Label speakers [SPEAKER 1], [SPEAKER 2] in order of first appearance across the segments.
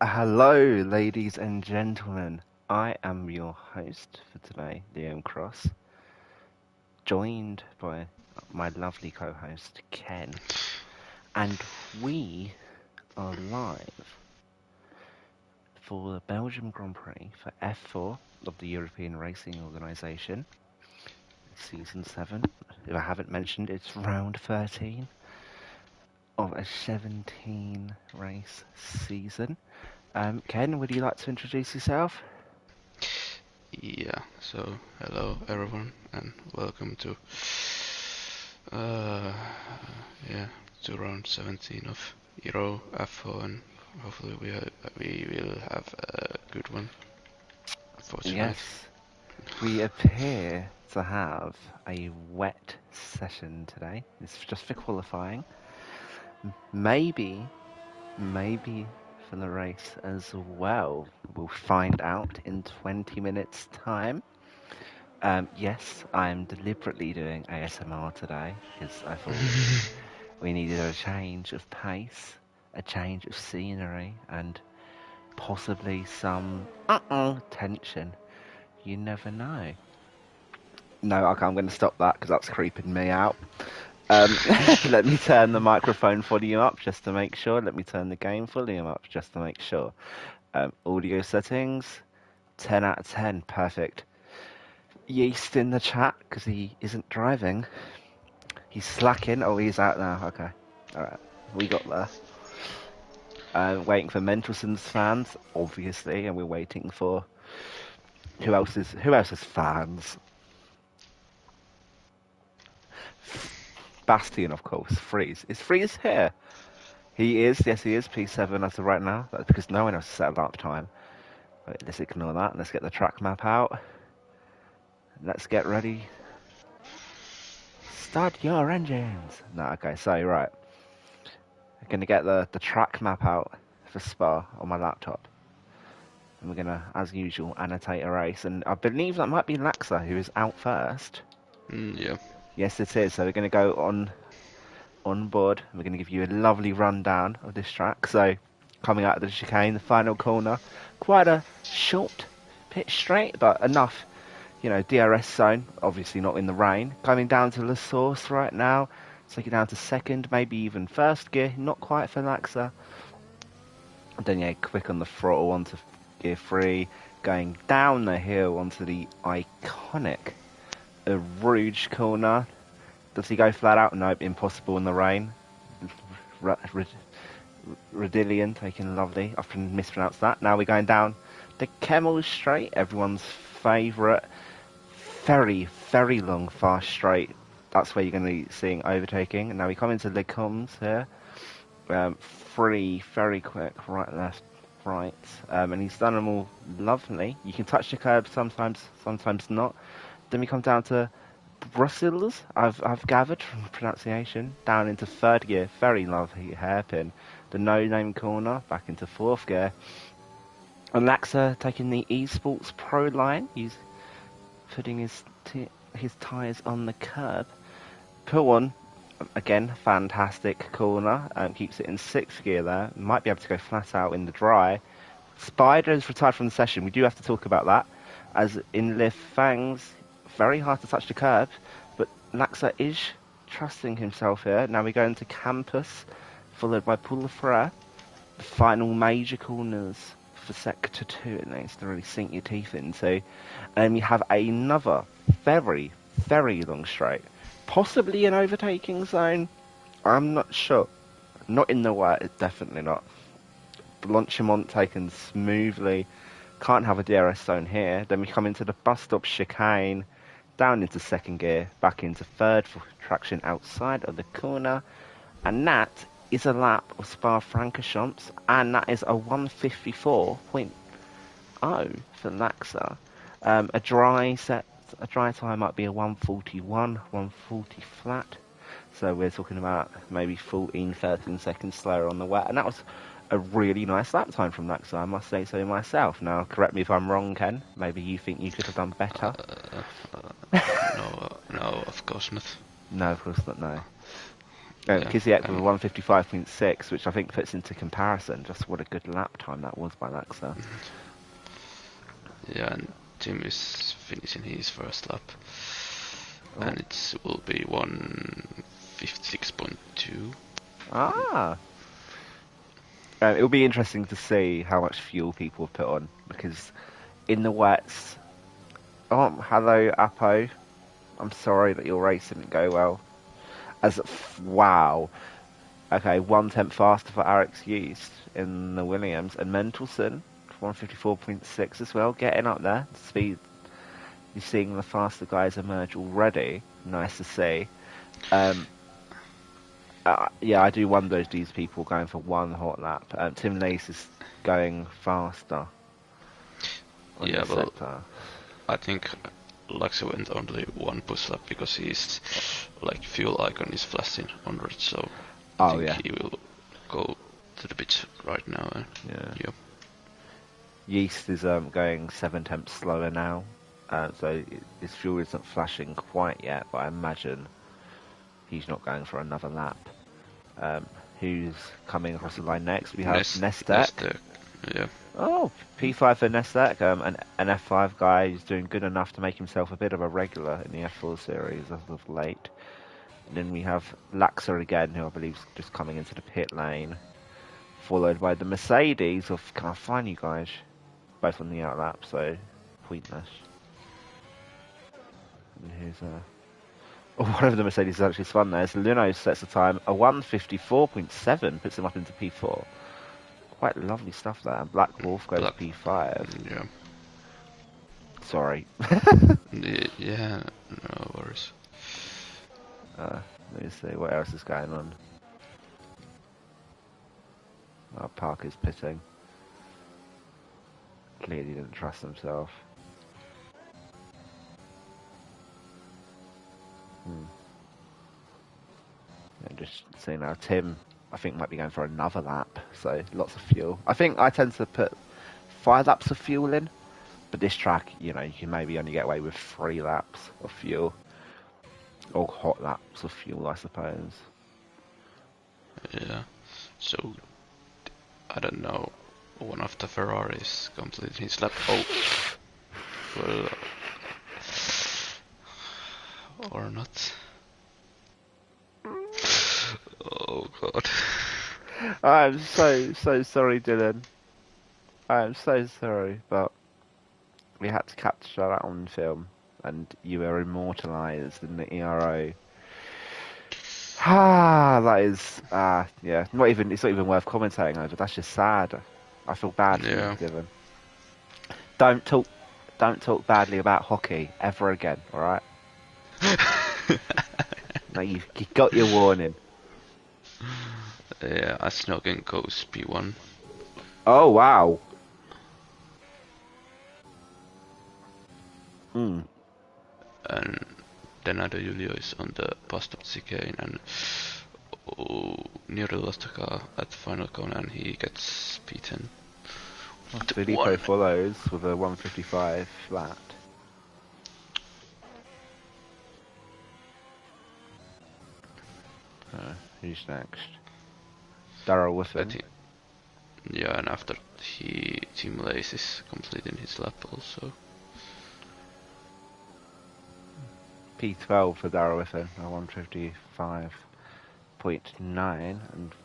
[SPEAKER 1] Hello, ladies and gentlemen. I am your host for today, Liam Cross, joined by my lovely co-host, Ken. And we are live for the Belgian Grand Prix for F4 of the European Racing Organisation, Season 7. If I haven't mentioned, it's round 13 of a 17 race season. Ken, would you like to introduce yourself?
[SPEAKER 2] Yeah, so hello everyone and welcome to uh yeah to round 17 of Ero F4 and hopefully we will have a good one for tonight.
[SPEAKER 1] Yes. We appear to have a wet session today. It's just for qualifying. Maybe for the race as well. We'll find out in 20 minutes' time. Yes, I'm deliberately doing ASMR today because I thought we needed a change of pace, a change of scenery, and possibly some tension. You never know. No, okay, I'm going to stop that because that's creeping me out. Let me turn the microphone volume up just to make sure. Let me turn the game volume up just to make sure. Audio settings, 10 out of 10, perfect. Yeast in the chat because he isn't driving. He's slacking. Oh, he's out now. Okay, all right, we got there. Waiting for Mendelssohn's fans, obviously, and we're waiting for who else is fans. Bastion, of course. Freeze. Is Freeze here? He is. Yes, he is. P7 as of right now. That's because no one else has set a lap time. Right, let's ignore that. Let's get the track map out. Let's get ready. Start your engines. No, okay. So right, I'm gonna get the track map out for Spa on my laptop, and we're gonna, as usual, annotate a race. And I believe that might be Laxa who is out first.
[SPEAKER 2] Yeah.
[SPEAKER 1] Yes, it is. So we're gonna go on board. We're going to give you a lovely rundown of this track. So, coming out of the chicane, the final corner, quite a short pitch straight, but enough, DRS zone, obviously not in the rain. Coming down to La Source right now, take it down to second, maybe even first gear, not quite for Laxa. Then, yeah, quick on the throttle onto gear 3, going down the hill onto the iconic Rouge corner. Does he go flat out? Nope, impossible in the rain. Rodillion taking lovely. I often mispronounce that. Now we're going down the Kemmel Straight, everyone's favourite. Very, very long, fast straight. That's where you're going to be seeing overtaking. And now we come into Les Combes here. Free, very quick, right, left, right. And he's done them all lovely. You can touch the curb sometimes, sometimes not. Then we come down to Brussels, I've gathered from the pronunciation, down into third gear, very lovely hairpin. The no-name corner, back into fourth gear. And Laxa taking the eSports Pro line, he's putting his tyres on the curb. Pulkkinen, again, fantastic corner, keeps it in sixth gear there, might be able to go flat out in the dry. Spider's retired from the session, we do have to talk about that, as in Le Fangs, very hard to touch the curb, but Laxa is trusting himself here. Now we go into Campus, followed by Pulkkinen. The final major corners for Sector 2, it needs to really sink your teeth into. And you have another very, very long straight. Possibly an overtaking zone. I'm not sure. Not in the way, definitely not. Blanchimont taken smoothly. Can't have a DRS zone here. Then we come into the bus stop chicane. Down into second gear, back into third for traction outside of the corner, and that is a lap of Spa-Francorchamps, and that is a 154.0 for Laxa. A dry time might be a 141, 140 flat, so we're talking about maybe 14, 13 seconds slower on the wet, and that was a really nice lap time from Laxa, I must say so myself. Now, correct me if I'm wrong, Ken. Maybe you think you could have done better.
[SPEAKER 2] No, of course not.
[SPEAKER 1] No, of course not, no. Kiziak with a 155.6, which I think puts into comparison just what a good lap time that was by Laxa.
[SPEAKER 2] Yeah, and Tim is finishing his first lap. And it will be 156.2.
[SPEAKER 1] Ah! It'll be interesting to see how much fuel people have put on, because in the wets... Oh, hello, Apo. I'm sorry that your race didn't go well. Wow. Okay, 1/10 faster for Alex Yeast in the Williams. And Mendelson, 154.6 as well, getting up there. Speed. You're seeing the faster guys emerge already. Nice to see. Yeah, I do wonder if these people are going for one hot lap. Tim Lace is going faster.
[SPEAKER 2] Yeah, well, I think Laxa went only one push lap because his like fuel icon is flashing on red, so I think he will go to the pitch right now. Yeah.
[SPEAKER 1] Yeast is going 7/10 slower now, so his fuel isn't flashing quite yet, but I imagine he's not going for another lap. Who's coming across the line next? We have Nestek.
[SPEAKER 2] Yeah.
[SPEAKER 1] Oh, P5 for Nestek, an F5 guy who's doing good enough to make himself a bit of a regular in the F4 series as of late. And then we have Laxa again, who I believe is just coming into the pit lane, followed by the Mercedes of, can I find you guys? Both on the outlap, so pointless. And here's one of the Mercedes is actually spun there. So Luno sets the time a 154.7, puts him up into P4. Quite lovely stuff there. And Black Wolf goes to P5.
[SPEAKER 2] Yeah.
[SPEAKER 1] Sorry.
[SPEAKER 2] Yeah, no worries.
[SPEAKER 1] Let me see what else is going on. Parker's pitting. Clearly didn't trust himself. Yeah, just seeing now, Tim, I think might be going for another lap, so lots of fuel. I think I tend to put 5 laps of fuel in, but this track, you know, you can maybe only get away with 3 laps of fuel. Or hot laps of fuel, I suppose.
[SPEAKER 2] Yeah, so, I don't know, one of the Ferraris completed his lap. Oh, well, or not. Oh god.
[SPEAKER 1] I'm so sorry, Dylan. I am so sorry, but we had to capture that on film, and you were immortalised in the ERO. That is, yeah, it's not even worth commentating over. That's just sad. I feel bad for you, Dylan. Don't talk badly about hockey ever again, all right? No, you got your warning.
[SPEAKER 2] Yeah, Asnogen goes P1.
[SPEAKER 1] Oh wow. Hmm.
[SPEAKER 2] And Denado Julio is on the Pastop chicane and nearly lost the car at the final corner and he gets P10.
[SPEAKER 1] Filippo follows with a 155 flat. Who's next? Darrell Whiffen.
[SPEAKER 2] Yeah, and after Tim Lace is completing his lap also.
[SPEAKER 1] P12 for Darrell Whiffen, a 155.9 and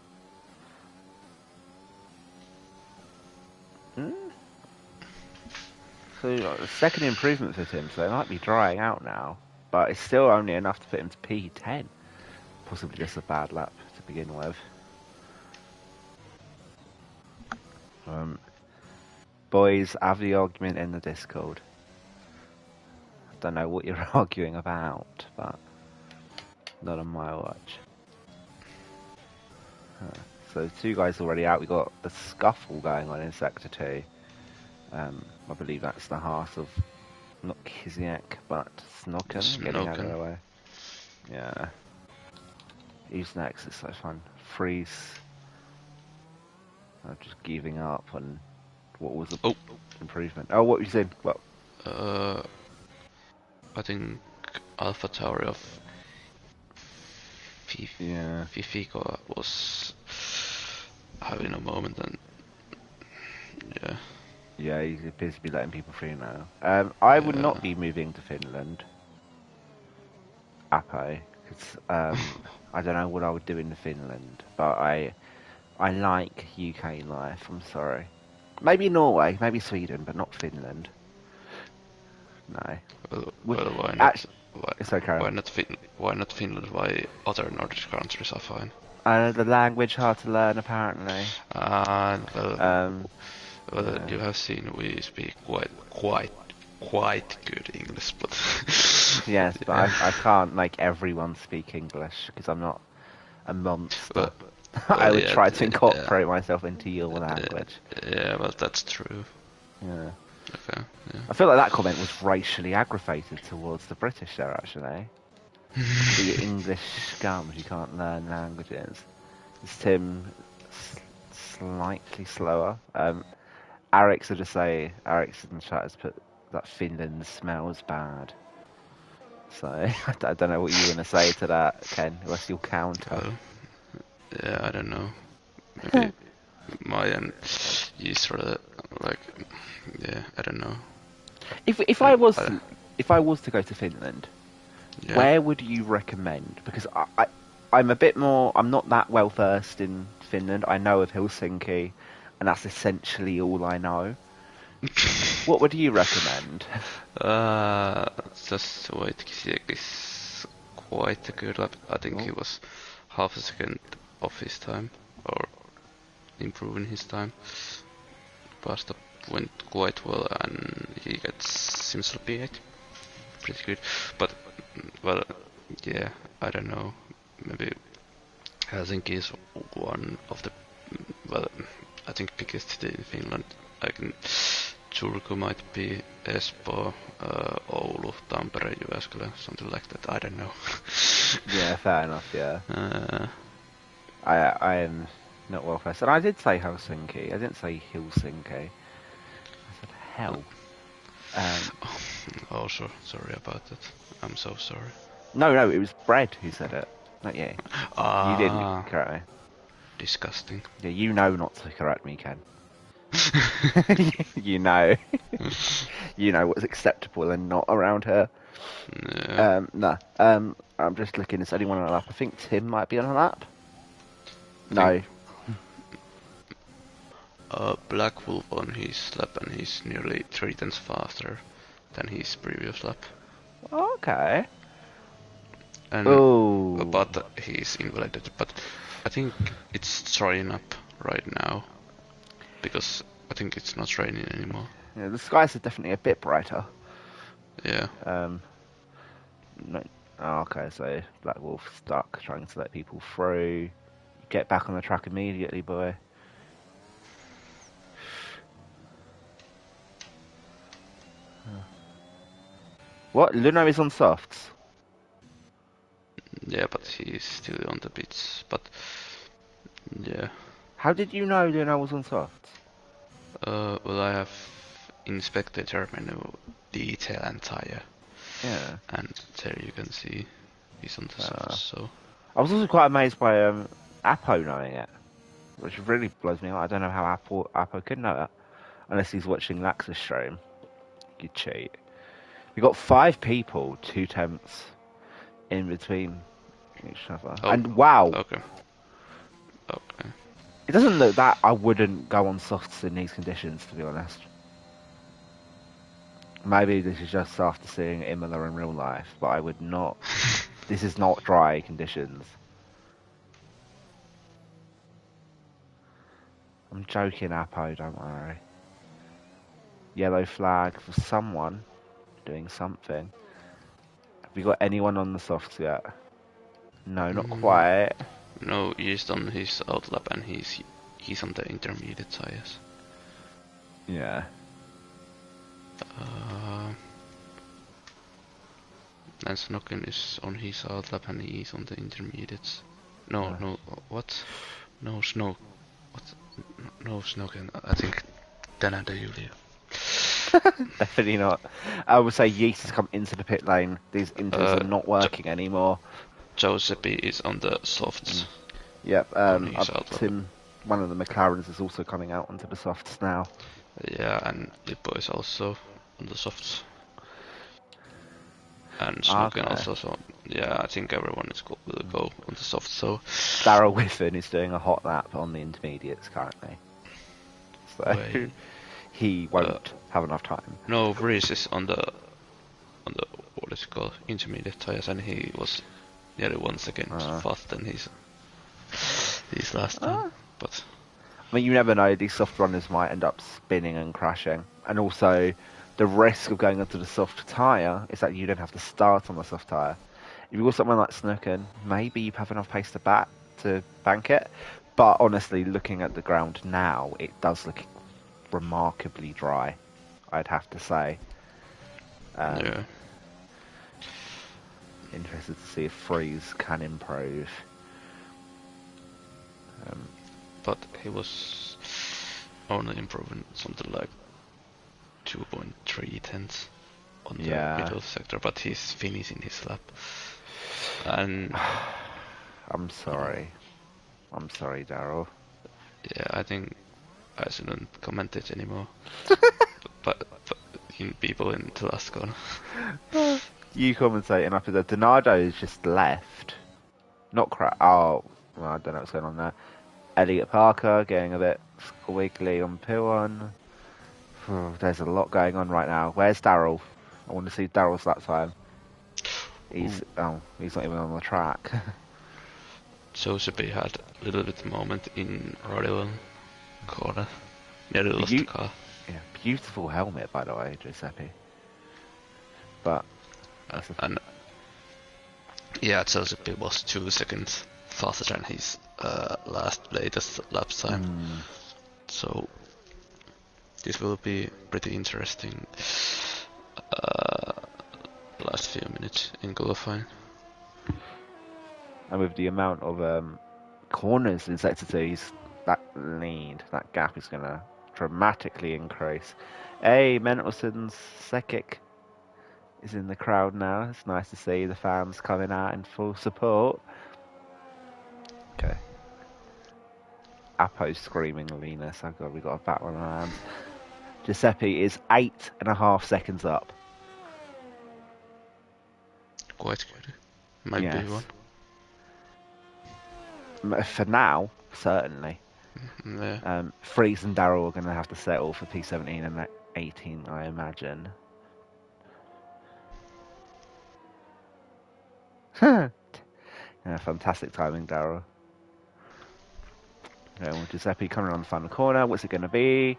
[SPEAKER 1] so a second improvement for Tim, so they might be drying out now, but it's still only enough to put him to P10. Possibly just a bad lap to begin with. Boys, have the argument in the Discord. I don't know what you're arguing about, but not on my watch. So 2 guys already out. We got a scuffle going on in Sector 2. I believe that's the heart of not Kiziak, but Snokken getting out of the way. Yeah. Who's next? It's so fun. Freeze. I'm just giving up on what was the improvement. Oh, what were you saying? Well,
[SPEAKER 2] I think Alpha Tauri of Fifico was having a moment, and yeah.
[SPEAKER 1] Yeah, he appears to be letting people free now. I would not be moving to Finland. Apo, because I don't know what I would do in Finland, but I like UK life. I'm sorry. Maybe Norway, maybe Sweden, but not Finland. No.
[SPEAKER 2] Well, why not?
[SPEAKER 1] It's okay.
[SPEAKER 2] Why not Finland? Why other Nordic countries are fine?
[SPEAKER 1] The language hard to learn, apparently.
[SPEAKER 2] You have seen we speak quite good English, but
[SPEAKER 1] yes, but I can't make everyone speak English because I'm not a monster. I would try to incorporate myself into your language.
[SPEAKER 2] Yeah, well, that's true.
[SPEAKER 1] Yeah.
[SPEAKER 2] Okay. Yeah.
[SPEAKER 1] I feel like that comment was racially aggravated towards the British there, actually. The English scums, you can't learn languages. Is Tim slightly slower? Alex in the chat has put that Finland smells bad. So, I don't know what you're going to say to that, Ken, unless you'll counter.
[SPEAKER 2] Yeah, I don't know. Maybe Mayan is rather like, yeah, I don't know.
[SPEAKER 1] If I was to go to Finland, where would you recommend? Because I'm a bit more. I'm not that well versed in Finland. I know of Helsinki, and that's essentially all I know. What would you recommend?
[SPEAKER 2] Just Wojtek is quite a good lap. I think he was half a second off his time, or improving his time. Past up went quite well, and he seems to be pretty good. But well, yeah, I don't know. Maybe Helsinki is one of the I think biggest city in Finland. Turku might be, Espoo, Oulu, Tampere, Jyväskylä, something like that. I don't know.
[SPEAKER 1] Yeah, fair enough. Yeah. I am not well versed, and I did say Helsinki. I didn't say Helsinki. I said hell.
[SPEAKER 2] Also, sorry about that. I'm so sorry.
[SPEAKER 1] No, it was Brad who said it, not you. You didn't correct me.
[SPEAKER 2] Disgusting.
[SPEAKER 1] Yeah, you know not to correct me, Ken. You know. You know what's acceptable and not around her.
[SPEAKER 2] Yeah.
[SPEAKER 1] No. I'm just looking. Is anyone on a lap? I think Tim might be on a lap. No.
[SPEAKER 2] Black Wolf on his lap, and he's nearly 3 times faster than his previous lap.
[SPEAKER 1] Okay.
[SPEAKER 2] And but he's invalidated. But I think it's drying up right now because I think it's not raining anymore.
[SPEAKER 1] Yeah, the skies are definitely a bit brighter.
[SPEAKER 2] Yeah.
[SPEAKER 1] No. Oh, okay, so Black Wolf stuck trying to let people through. Get back on the track immediately, boy. What? Luno is on softs?
[SPEAKER 2] Yeah, but he's still on the pits. But yeah.
[SPEAKER 1] How did you know Luno was on softs?
[SPEAKER 2] Well, I have inspected her menu detail and tire.
[SPEAKER 1] Yeah.
[SPEAKER 2] And there you can see he's on the softs, so.
[SPEAKER 1] I was also quite amazed by Apo knowing it, which really blows me away. I don't know how Apo could know that, unless he's watching Lax's stream. You cheat. We got 5 people, 2 temps in between each other. And wow!
[SPEAKER 2] Okay.
[SPEAKER 1] It doesn't look that I wouldn't go on softs in these conditions, to be honest. Maybe this is just after seeing Imola in real life, but I would not. This is not dry conditions. I'm joking, Apo, don't worry. Yellow flag for someone doing something. Have we got anyone on the softs yet? No, not quite.
[SPEAKER 2] No, he's on his outlap and he's on the intermediate tires.
[SPEAKER 1] Yeah.
[SPEAKER 2] And Snoken is on his outlap and he's on the intermediates. No, what? No, Snow. What? No, Snoken. I think Dana de Julia.
[SPEAKER 1] Definitely not. I would say Yeast has come into the pit lane. These inters are not working anymore.
[SPEAKER 2] Giuseppe is on the softs.
[SPEAKER 1] Yep, Tim, one of the McLarens is also coming out onto the softs now.
[SPEAKER 2] Yeah, and Lippo is also on the softs. And Snuken also, so yeah, I think everyone will go on the softs. So
[SPEAKER 1] Darrell Whiffen is doing a hot lap on the intermediates currently. So he won't have enough time.
[SPEAKER 2] No, Reese is on the what is it called, intermediate tires, and he was nearly 1 second faster than his last time. But
[SPEAKER 1] I mean, you never know; these soft runners might end up spinning and crashing, and also the risk of going onto the soft tyre is that you don't have to start on the soft tyre. If you've got someone like Snuken, maybe you have enough pace to bank it. But honestly, looking at the ground now, it does look remarkably dry, I'd have to say.
[SPEAKER 2] Yeah.
[SPEAKER 1] Interested to see if Freeze can improve.
[SPEAKER 2] But he was only improving something like 2.3 tenths on the middle sector, but he's finishing his lap. And
[SPEAKER 1] I'm sorry, Darrell.
[SPEAKER 2] Yeah, I think I shouldn't comment it anymore. but in people in the last corner.
[SPEAKER 1] You commentating up there. Donato is just left. Not well, I don't know what's going on there. Elliot Parker getting a bit squiggly on P1. There's a lot going on right now. Where's Darrell? I want to see Darrell's lap time. He's not even on the track.
[SPEAKER 2] Giuseppe had a little bit of moment in Radio corner. Nearly lost the car.
[SPEAKER 1] Yeah, beautiful helmet, by the way, Giuseppe. But
[SPEAKER 2] and yeah, Giuseppe was 2 seconds faster than his latest lap time. So this will be pretty interesting last few minutes in qualifying.
[SPEAKER 1] And with the amount of corners in Sector 2, that gap is going to dramatically increase. Hey, Mendelssohn's Sekic is in the crowd now. It's nice to see the fans coming out in full support. Okay. Apo's screaming Linus. Oh god, we got a battle on our hands. Giuseppe is 8.5 seconds up.
[SPEAKER 2] Quite good. Might be one.
[SPEAKER 1] For now, certainly.
[SPEAKER 2] Yeah.
[SPEAKER 1] Freeze and Darrell are going to have to settle for P17 and 18, I imagine. Yeah, fantastic timing, Darrell. Giuseppe coming around the final corner. What's it going to be?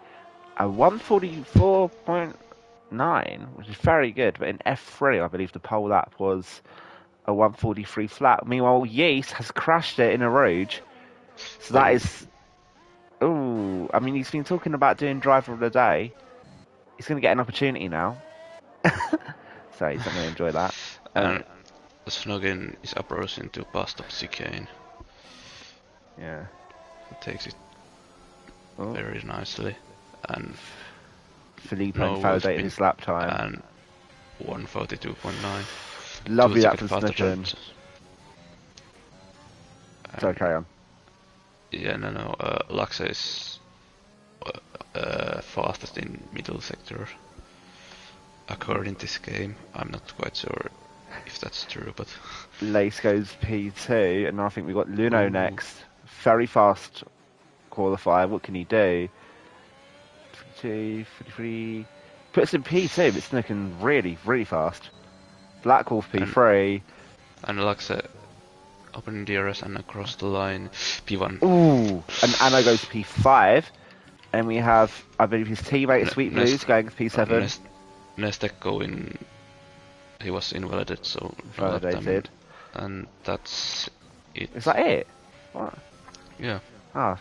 [SPEAKER 1] A 144.9, which is very good. But in F3, I believe the pole lap was a 143 flat. Meanwhile, Yates has crashed it in a Rouge. So that is... Ooh, I mean, he's been talking about doing driver of the day. He's going to get an opportunity now. So he's not going to enjoy that.
[SPEAKER 2] Snuken is approaching to past up chicane.
[SPEAKER 1] Yeah.
[SPEAKER 2] It takes it very nicely. And
[SPEAKER 1] Felipe validated his lap time.
[SPEAKER 2] And 142.9.
[SPEAKER 1] Lovely lap from Snuken. So carry on.
[SPEAKER 2] Yeah, no. Laxa is fastest in middle sector. According to this game, I'm not quite sure if that's true, but...
[SPEAKER 1] Lace goes P2, and I think we've got Luno next. Very fast qualifier. What can he do? 33. Puts in P2, but Snuken really, really fast. Black Wolf P3.
[SPEAKER 2] And Laxa opening DRS and across the line P1.
[SPEAKER 1] Ooh! And Anna goes P5. And we have, I believe, his teammate Sweet Blues going P7.
[SPEAKER 2] Nestek going... He was invalidated, so...
[SPEAKER 1] Validated.
[SPEAKER 2] And that's it.
[SPEAKER 1] Is that it? What?
[SPEAKER 2] Yeah.
[SPEAKER 1] I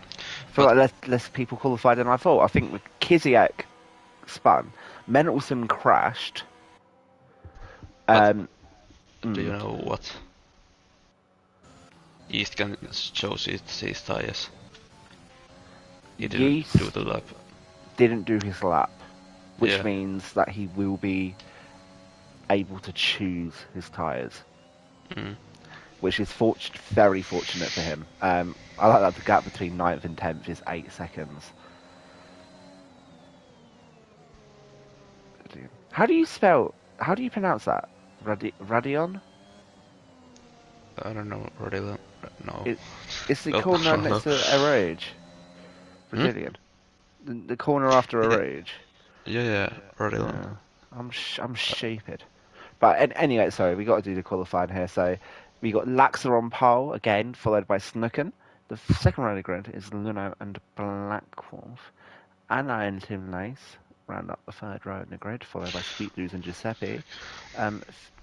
[SPEAKER 1] feel like less people qualified than I thought. I think with Kiziak spun, Mendelssohn crashed.
[SPEAKER 2] Do you know what? Yeast can chose his tires. He didn't do the lap.
[SPEAKER 1] Didn't do his lap, which means that he will be able to choose his tires. which is very fortunate for him. I like that the gap between 9th and 10th is 8 seconds. How do you pronounce that? Radion?
[SPEAKER 2] I don't know, Radion. No.
[SPEAKER 1] It's the corner next to Ero Ps. Brazilian. The corner after Ero Ps.
[SPEAKER 2] Yeah, Radion.
[SPEAKER 1] I'm stupid. But anyway, sorry, we got to do the qualifying here. So we got Laxa on pole again, followed by Snukken. The second round of the grid is Luno and Blackwolf. Anna and Tim Lace round up the third row in the grid, followed by Sweetloose and Giuseppe.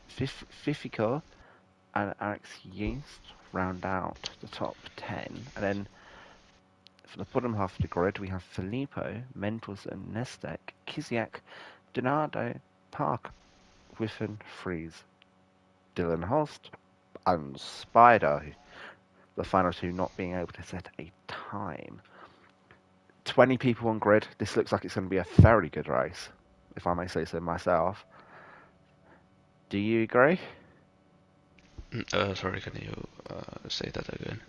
[SPEAKER 1] Fifico and Alex Yeast round out the top 10. And then for the bottom half of the grid, we have Filippo, Mentelson, Nestek, Kiziak, Donardo, Park, Whiffen, Freeze, Dylan Holst, and Spider, the final two not being able to set a time. 20 people on grid. This looks like it's going to be a very good race, if I may say so myself. Do you agree?
[SPEAKER 2] Sorry, can you say that again?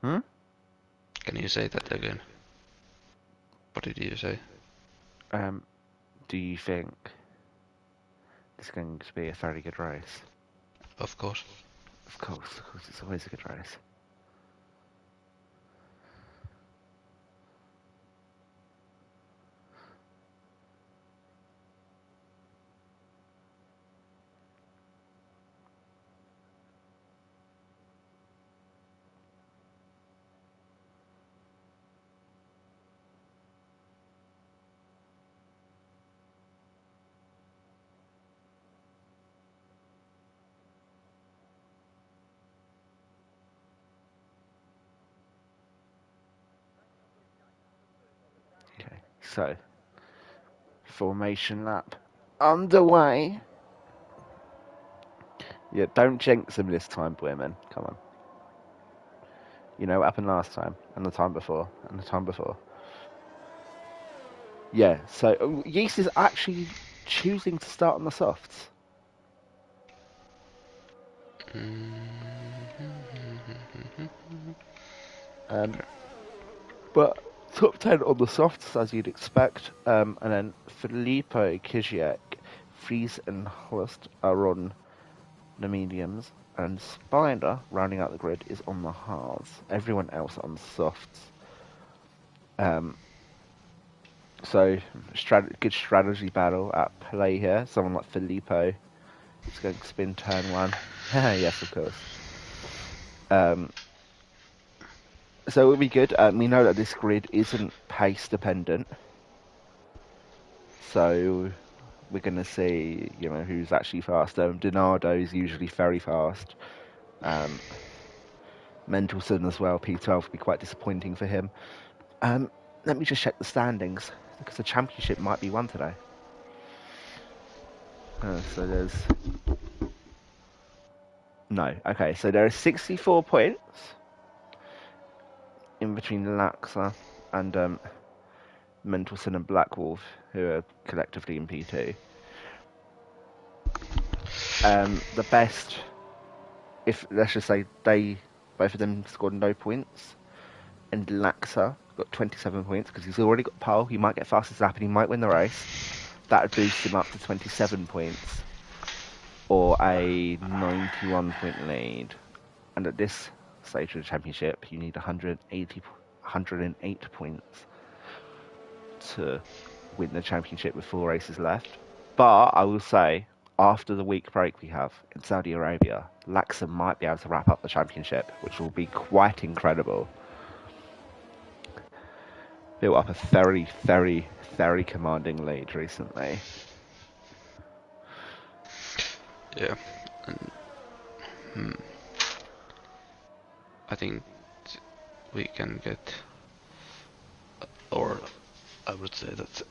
[SPEAKER 2] Can you say that again? What did you say?
[SPEAKER 1] Do you think this is going to be a very good race?
[SPEAKER 2] Of course.
[SPEAKER 1] Of course, it's always a good race. So, formation lap underway. Yeah, don't jinx him this time, Boyman. Come on. You know what happened last time, and the time before, and the time before. Yeah, so Yeast is actually choosing to start on the softs. But top 10 on the softs, as you'd expect. And then Filippo, Kiziak, Fries and Holst are on the mediums. And Spider, rounding out the grid, is on the hards. Everyone else on softs. So, good strategy battle at play here. Someone like Filippo is going to spin turn 1. Yes, of course. So it will be good. We know that this grid isn't pace dependent. So we're going to see, who's actually faster. Donardo is usually very fast. Mentelson as well, P12 will be quite disappointing for him. Let me just check the standings, because the championship might be won today. So there's... No, okay, so there are 64 points in between Laxa and Mentelson and Blackwolf, who are collectively in P2. The best, if let's just say both of them scored no points, and Laxa got 27 points because he's already got pole. He might get fastest lap and he might win the race. That would boost him up to 27 points, or a 91-point lead. And at this stage of the championship, you need 108 points to win the championship with 4 races left. But I will say, after the week break we have in Saudi Arabia, Laxa might be able to wrap up the championship, which will be quite incredible. Built up a very, very, very commanding lead recently.
[SPEAKER 2] Yeah, and I think we can get, or I would say that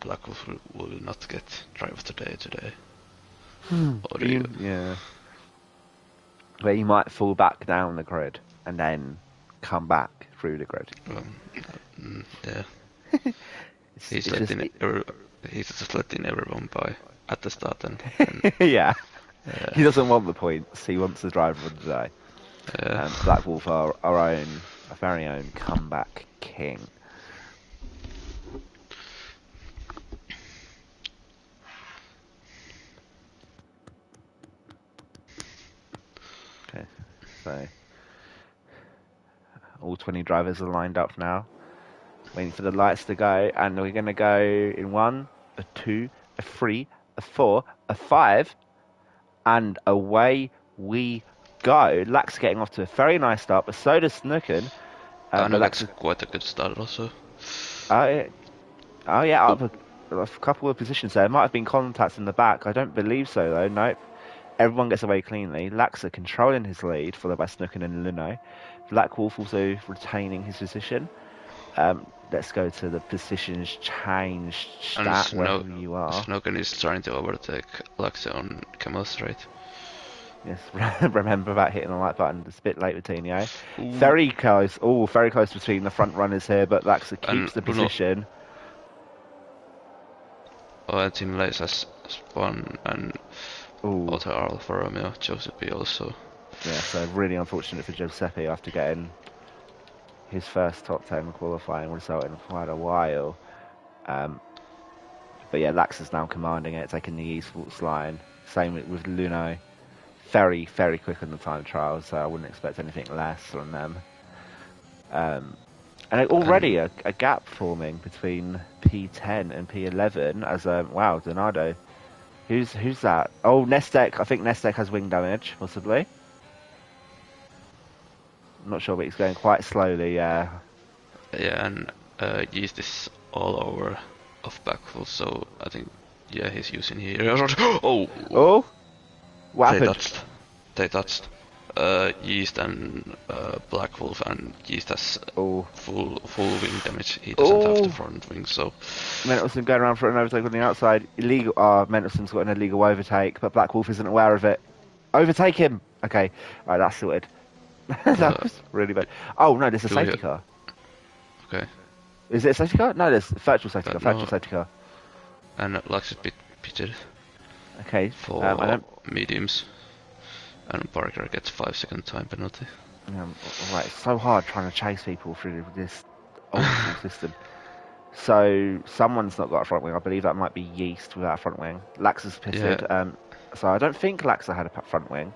[SPEAKER 2] Blackwolf will not get drive of the day today. Or
[SPEAKER 1] yeah. Where you might fall back down the grid and then come back through the grid.
[SPEAKER 2] Yeah. He's just letting everyone by at the start and
[SPEAKER 1] yeah. He doesn't want the points. He wants the driver of the day. And Black Wolf, our very own comeback king. Okay, so all 20 drivers are lined up now, waiting for the lights to go, and we're going to go in 1, a 2, a 3, a 4, a 5, and away we go. Lax getting off to a very nice start, but so does Snukken.
[SPEAKER 2] I know that's quite a good start also.
[SPEAKER 1] Yeah, up a couple of positions there. Might have been contacts in the back. I don't believe so though. Nope. Everyone gets away cleanly. Laxa controlling his lead, followed by Snukken and Luno. Black Wolf also retaining his position. Let's go to the positions change stat wherever you are.
[SPEAKER 2] Snukken is trying to overtake Laxa on Camel Straight.
[SPEAKER 1] Yes, remember about hitting the like button. It's a bit late with Tinio. Very close. Oh, very close between the front runners here, but Laxa keeps the position.
[SPEAKER 2] And Team Lace has spun, and Otto Alfa Romeo, Giuseppe also.
[SPEAKER 1] Yeah, so really unfortunate for Giuseppe after getting his first top 10 qualifying result in quite a while. But yeah, Lax is now commanding it, taking the East Waltz line. Same with Luno. Very, very quick on the time trial, so I wouldn't expect anything less from them. And already a gap forming between P10 and P11 as wow, Donado. Who's that? Oh, Nestek. I think Nestek has wing damage, possibly. I'm not sure, but he's going quite slowly. Yeah,
[SPEAKER 2] and Yeast is all over off backfull, so I think he's using here.
[SPEAKER 1] Oh, what happened?
[SPEAKER 2] They touched. Yeast and Black Wolf, and Yeast has full wing damage. He doesn't have the front wing, so
[SPEAKER 1] Mendelsohn going around for an overtake on the outside. Illegal. Mendelssohn's got an illegal overtake, but Black Wolf isn't aware of it. Overtake him. Okay, alright, that's sorted. That was really bad. Oh no, there's a safety car.
[SPEAKER 2] Okay.
[SPEAKER 1] Is it a safety car? No, there's a virtual safety car. Virtual safety car.
[SPEAKER 2] And Lux is pitted.
[SPEAKER 1] Okay.
[SPEAKER 2] For mediums. And Parker gets 5-second time penalty.
[SPEAKER 1] Right, it's so hard trying to chase people through this old school system. So someone's not got a front wing. I believe that might be Yeast without a front wing. Laxa's pitted.
[SPEAKER 2] Yeah.
[SPEAKER 1] So I don't think Laxa had a front wing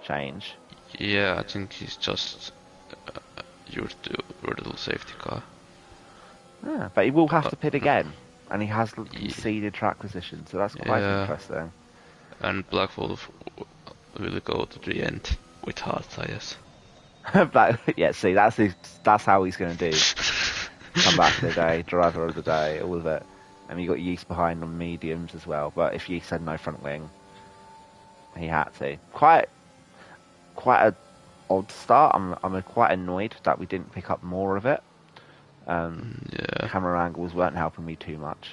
[SPEAKER 1] change.
[SPEAKER 2] Yeah, I think he's just your little safety car.
[SPEAKER 1] Yeah, but he will have to pit again, and he has conceded track position, so that's quite interesting.
[SPEAKER 2] And Black Wolf will go to the end with hard tires.
[SPEAKER 1] See, that's how he's going to do. Come back to the day, driver of the day, all of it. And you got Yeast behind on mediums as well. But if Yeast had no front wing, he had to. Quite a odd start. I'm quite annoyed that we didn't pick up more of it. Camera angles weren't helping me too much.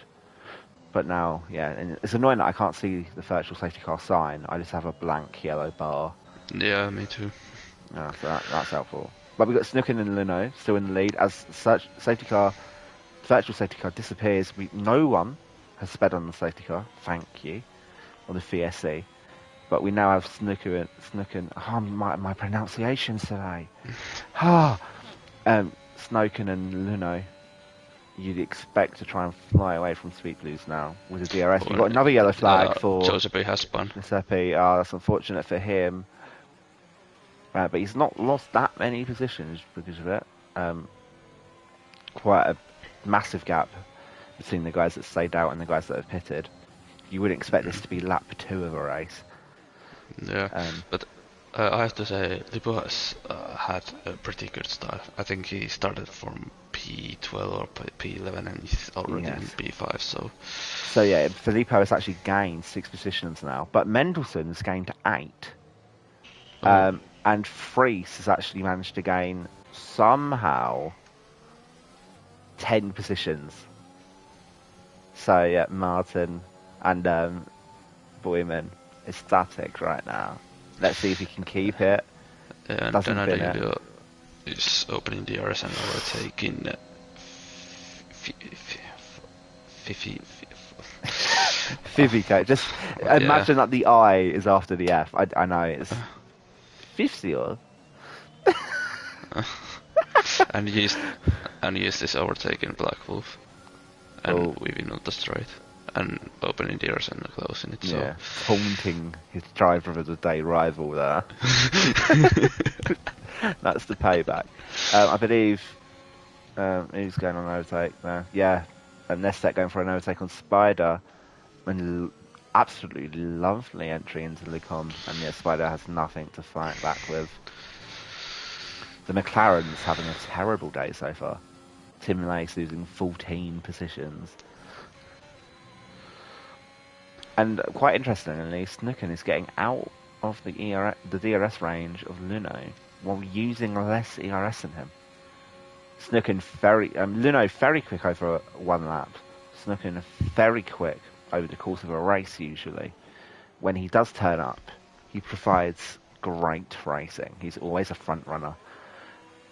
[SPEAKER 1] But now, and it's annoying that I can't see the virtual safety car sign. I just have a blank yellow bar.
[SPEAKER 2] Yeah, me too.
[SPEAKER 1] So that's helpful. But we've got Snukken and Luno still in the lead as the virtual safety car disappears. No one has sped on the safety car, thank you, on the VSC. But we now have Snukken. Oh, my pronunciations today. Snukken and Luno. You'd expect to try and fly away from Sweet Blues now with the DRS. You've got another yellow flag for
[SPEAKER 2] Giuseppe has spun.
[SPEAKER 1] Giuseppe. That's unfortunate for him. But he's not lost that many positions because of it. Quite a massive gap between the guys that stayed out and the guys that have pitted. You wouldn't expect this to be lap 2 of a race.
[SPEAKER 2] Yeah, but I have to say, Lipo has had a pretty good start. I think he started from P12 or P11 and he's already in P5, So
[SPEAKER 1] yeah, Filippo has actually gained 6 positions now, but Mendelssohn's gained 8. And Fries has actually managed to gain, somehow, 10 positions. So yeah, Martin and Boyman is static right now. Let's see if he can keep it.
[SPEAKER 2] And Donadillo is opening DRS and overtaking
[SPEAKER 1] Fiviko. Just imagine that the I is after the F. I know it's 50 or.
[SPEAKER 2] and use this overtake in Black Wolf, and we win on the straight, and opening doors and closing it.
[SPEAKER 1] Yeah, taunting his driver of the day rival there. That's the payback. I believe who's going on an overtake there? Yeah, and Nestek going for an overtake on Spider, and absolutely lovely entry into the com, and yeah, Spider has nothing to fight back with. The McLaren's having a terrible day so far. Tim Lace losing 14 positions. And quite interestingly, Snukken is getting out of the DRS range of Luno while using less ERS than him. Snukken Luno very quick over one lap. Snukken very quick over the course of a race usually. When he does turn up, he provides great racing. He's always a front runner.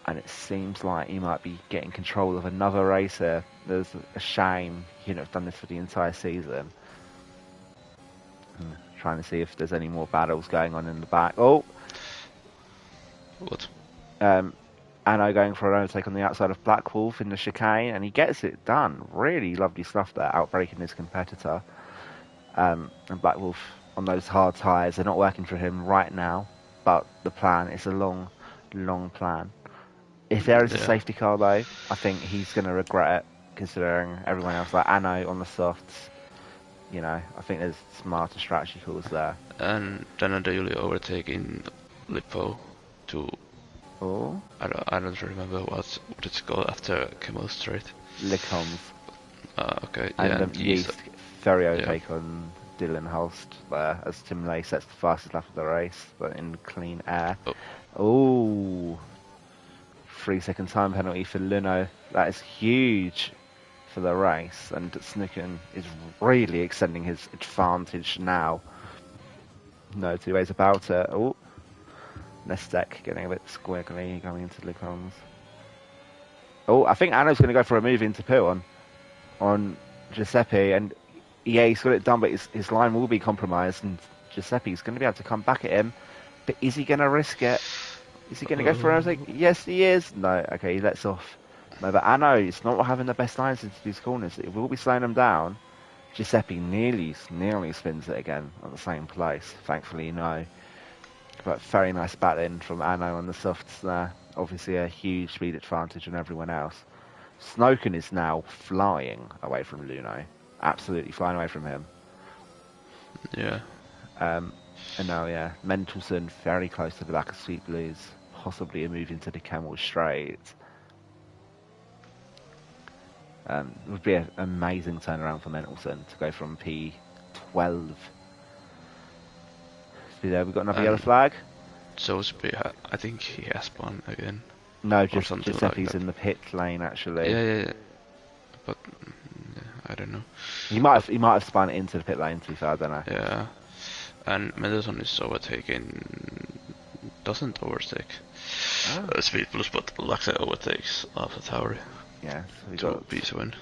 [SPEAKER 1] And it seems like he might be getting control of another racer. There's a shame he have done this for the entire season. Trying to see if there's any more battles going on in the back. Oh!
[SPEAKER 2] What?
[SPEAKER 1] Anno going for an overtake on the outside of Black Wolf in the chicane, and he gets it done. Really lovely stuff there, outbreaking his competitor. And Black Wolf on those hard tyres, they're not working for him right now, but the plan is a long, long plan. If there is a safety car, though, I think he's going to regret it, considering everyone else, like Anno on the softs. You know, I think there's smarter strategy calls there.
[SPEAKER 2] And then a daily overtake in Lippo to...
[SPEAKER 1] Oh?
[SPEAKER 2] I don't remember what it's called after Camel Straight.
[SPEAKER 1] Licoms.
[SPEAKER 2] Okay,
[SPEAKER 1] and Yeast, very overtake on Dylan Holst there, as Tim Lay sets the fastest lap of the race, but in clean air. Oh! 3-second time penalty for Luno. That is huge for the race, and Snukken is really extending his advantage now. No two ways about it. Oh, Nestek getting a bit squiggly going into the cons. Oh, I think Anna's going to go for a move into pit on Giuseppe, and yeah, he's got it done, but his line will be compromised, and Giuseppe's going to be able to come back at him. But is he going to risk it? Is he going to go for it? Yes, he is. No, okay, he lets off. No, but Anno, it's not having the best lines into these corners. It will be slowing him down. Giuseppe nearly spins it again at the same place. Thankfully, no. But very nice battling from Anno on the softs there. Obviously, a huge speed advantage on everyone else. Snoken is now flying away from Luno. Absolutely flying away from him.
[SPEAKER 2] Yeah.
[SPEAKER 1] And now, yeah, Mentelson very close to the back of Sweet Blues. Possibly a move into the Camel Straight. It would be an amazing turnaround for Mentelson to go from P12. See there, we've got another yellow flag.
[SPEAKER 2] So I think he has spun again.
[SPEAKER 1] No, just Giuseppe's in the pit lane actually.
[SPEAKER 2] Yeah. But I don't know.
[SPEAKER 1] He might have spun into the pit lane, to be fair, I don't know.
[SPEAKER 2] Yeah. And Mendelson is overtaking, doesn't overtake Speed Plus, but Laxe overtakes Alpha Tauri.
[SPEAKER 1] Yeah, so we
[SPEAKER 2] got P win.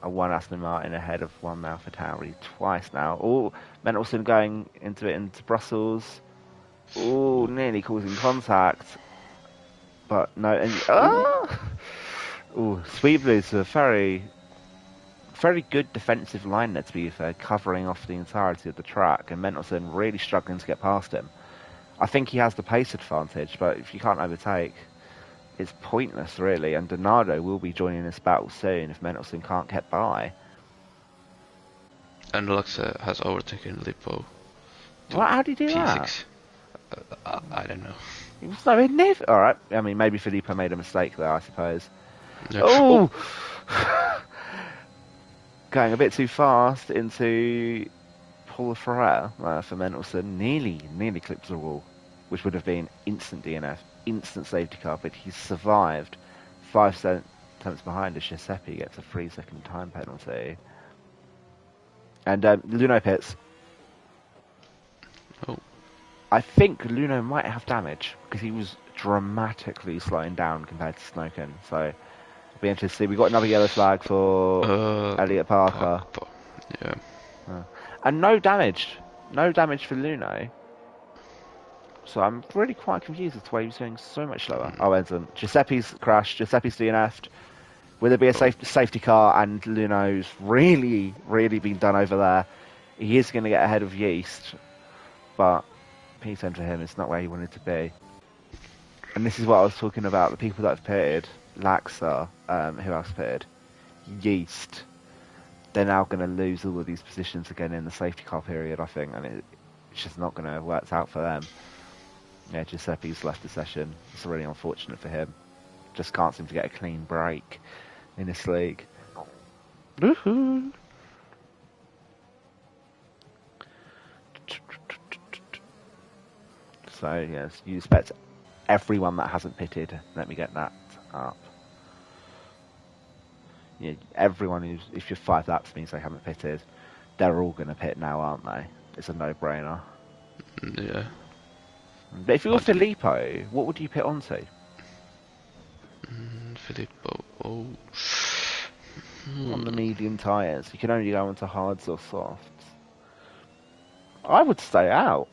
[SPEAKER 1] One Aston Martin ahead of one Alpha Tauri twice now. Oh, Mendelson going into Brussels. Oh, nearly causing contact, but no. And oh, Sweet Blues are very good defensive line there, to be fair, covering off the entirety of the track, and Mendelson really struggling to get past him. I think he has the pace advantage, but if you can't overtake, it's pointless, really, and Donado will be joining this battle soon if Mendelson can't get by.
[SPEAKER 2] And Laxe has overtaken Lippo.
[SPEAKER 1] How did he do
[SPEAKER 2] P6. That? I don't know.
[SPEAKER 1] He was so in there. Alright, I mean, maybe Filippo made a mistake there, I suppose.
[SPEAKER 2] Yeah.
[SPEAKER 1] Oh! Going a bit too fast into Paul Ferrer for Mendelson. Nearly clipped the wall, which would have been instant DNF, instant safety car, but he survived. 5 tenths behind as Giuseppe gets a 3-second time penalty. And Luno pits.
[SPEAKER 2] Oh.
[SPEAKER 1] I think Luno might have damage because he was dramatically slowing down compared to Snoken. So it'll be interesting to see. We've got another yellow flag for Elliot Parker.
[SPEAKER 2] Yeah.
[SPEAKER 1] And no damage. No damage for Luno. So I'm really quite confused as to why he was going so much slower. Oh, and Giuseppe's crashed. Giuseppe's DNF'd. Will there be a safety car? And Luno's really, really been done over there. He is going to get ahead of Yeast. But P10 for him, it's not where he wanted to be. And this is what I was talking about. The people that have pitted. Laxa, who else pitted? Yeast. They're now going to lose all of these positions again in the safety car period, I think. And it's just not going to work out for them. Yeah, Giuseppe's left the session. It's really unfortunate for him. Just can't seem to get a clean break in this league. Woohoo! So, yes, you expect everyone that hasn't pitted. Let me get that up. Yeah, everyone who's, if you're 5 laps means they haven't pitted, they're all going to pit now, aren't they? It's a no-brainer.
[SPEAKER 2] Yeah.
[SPEAKER 1] But if you're Filippo, what would you pit onto?
[SPEAKER 2] Filippo,
[SPEAKER 1] On the medium tyres. You can only go onto hards or softs. I would stay out.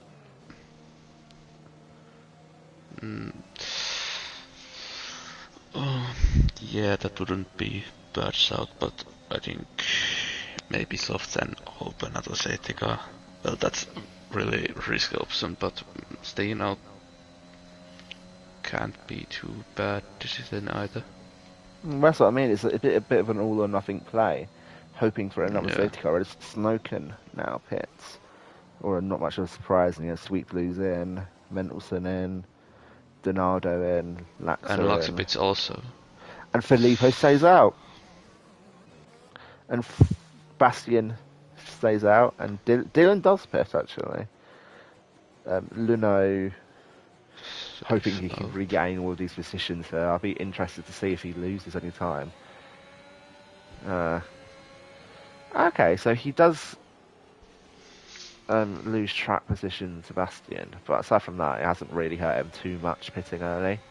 [SPEAKER 2] Yeah, that wouldn't be bad shout, but I think maybe soft and hope another safety car. Well, that's really risky option, but staying out can't be too bad decision either.
[SPEAKER 1] That's what I mean. It's a bit of an all or nothing play, hoping for another safety car. It's Snoken now pits, or not much of a surprise. And Sweet Blues in, Mendelson in, Donardo in, Laxa
[SPEAKER 2] and Laxa pits also.
[SPEAKER 1] And Filippo stays out, and Bastian stays out, and Dylan does pit actually. Luno. Hoping he can regain all of these positions there. I'll be interested to see if he loses any time. Okay, so he does lose track position, Sebastian, but aside from that, it hasn't really hurt him too much pitting early.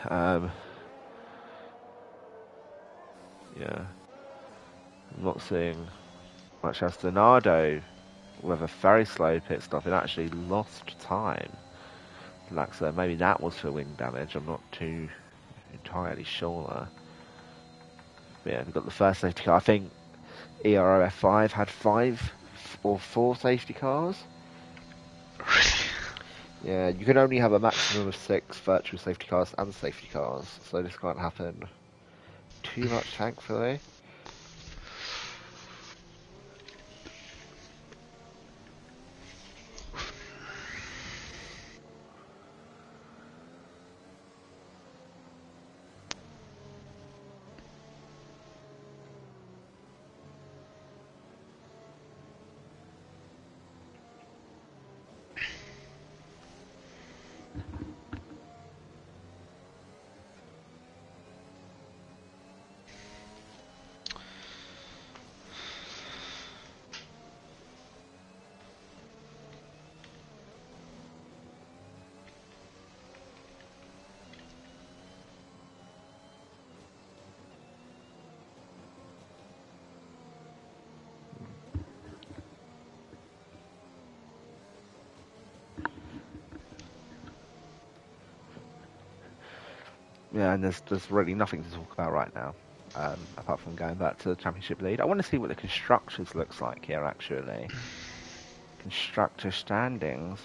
[SPEAKER 1] Yeah. I'm not seeing much else. Donardo with a very slow pit stop, it actually lost time. Laxa, maybe that was for wing damage, I'm not too entirely sure there. But yeah, we've got the first safety car. I think Ero F5 had 5 or 4 safety cars. Yeah, you can only have a maximum of 6 virtual safety cars and safety cars, so this can't happen too much, thankfully. Yeah, and there's really nothing to talk about right now, apart from going back to the championship lead. I want to see what the constructors looks like here, actually. Constructor standings.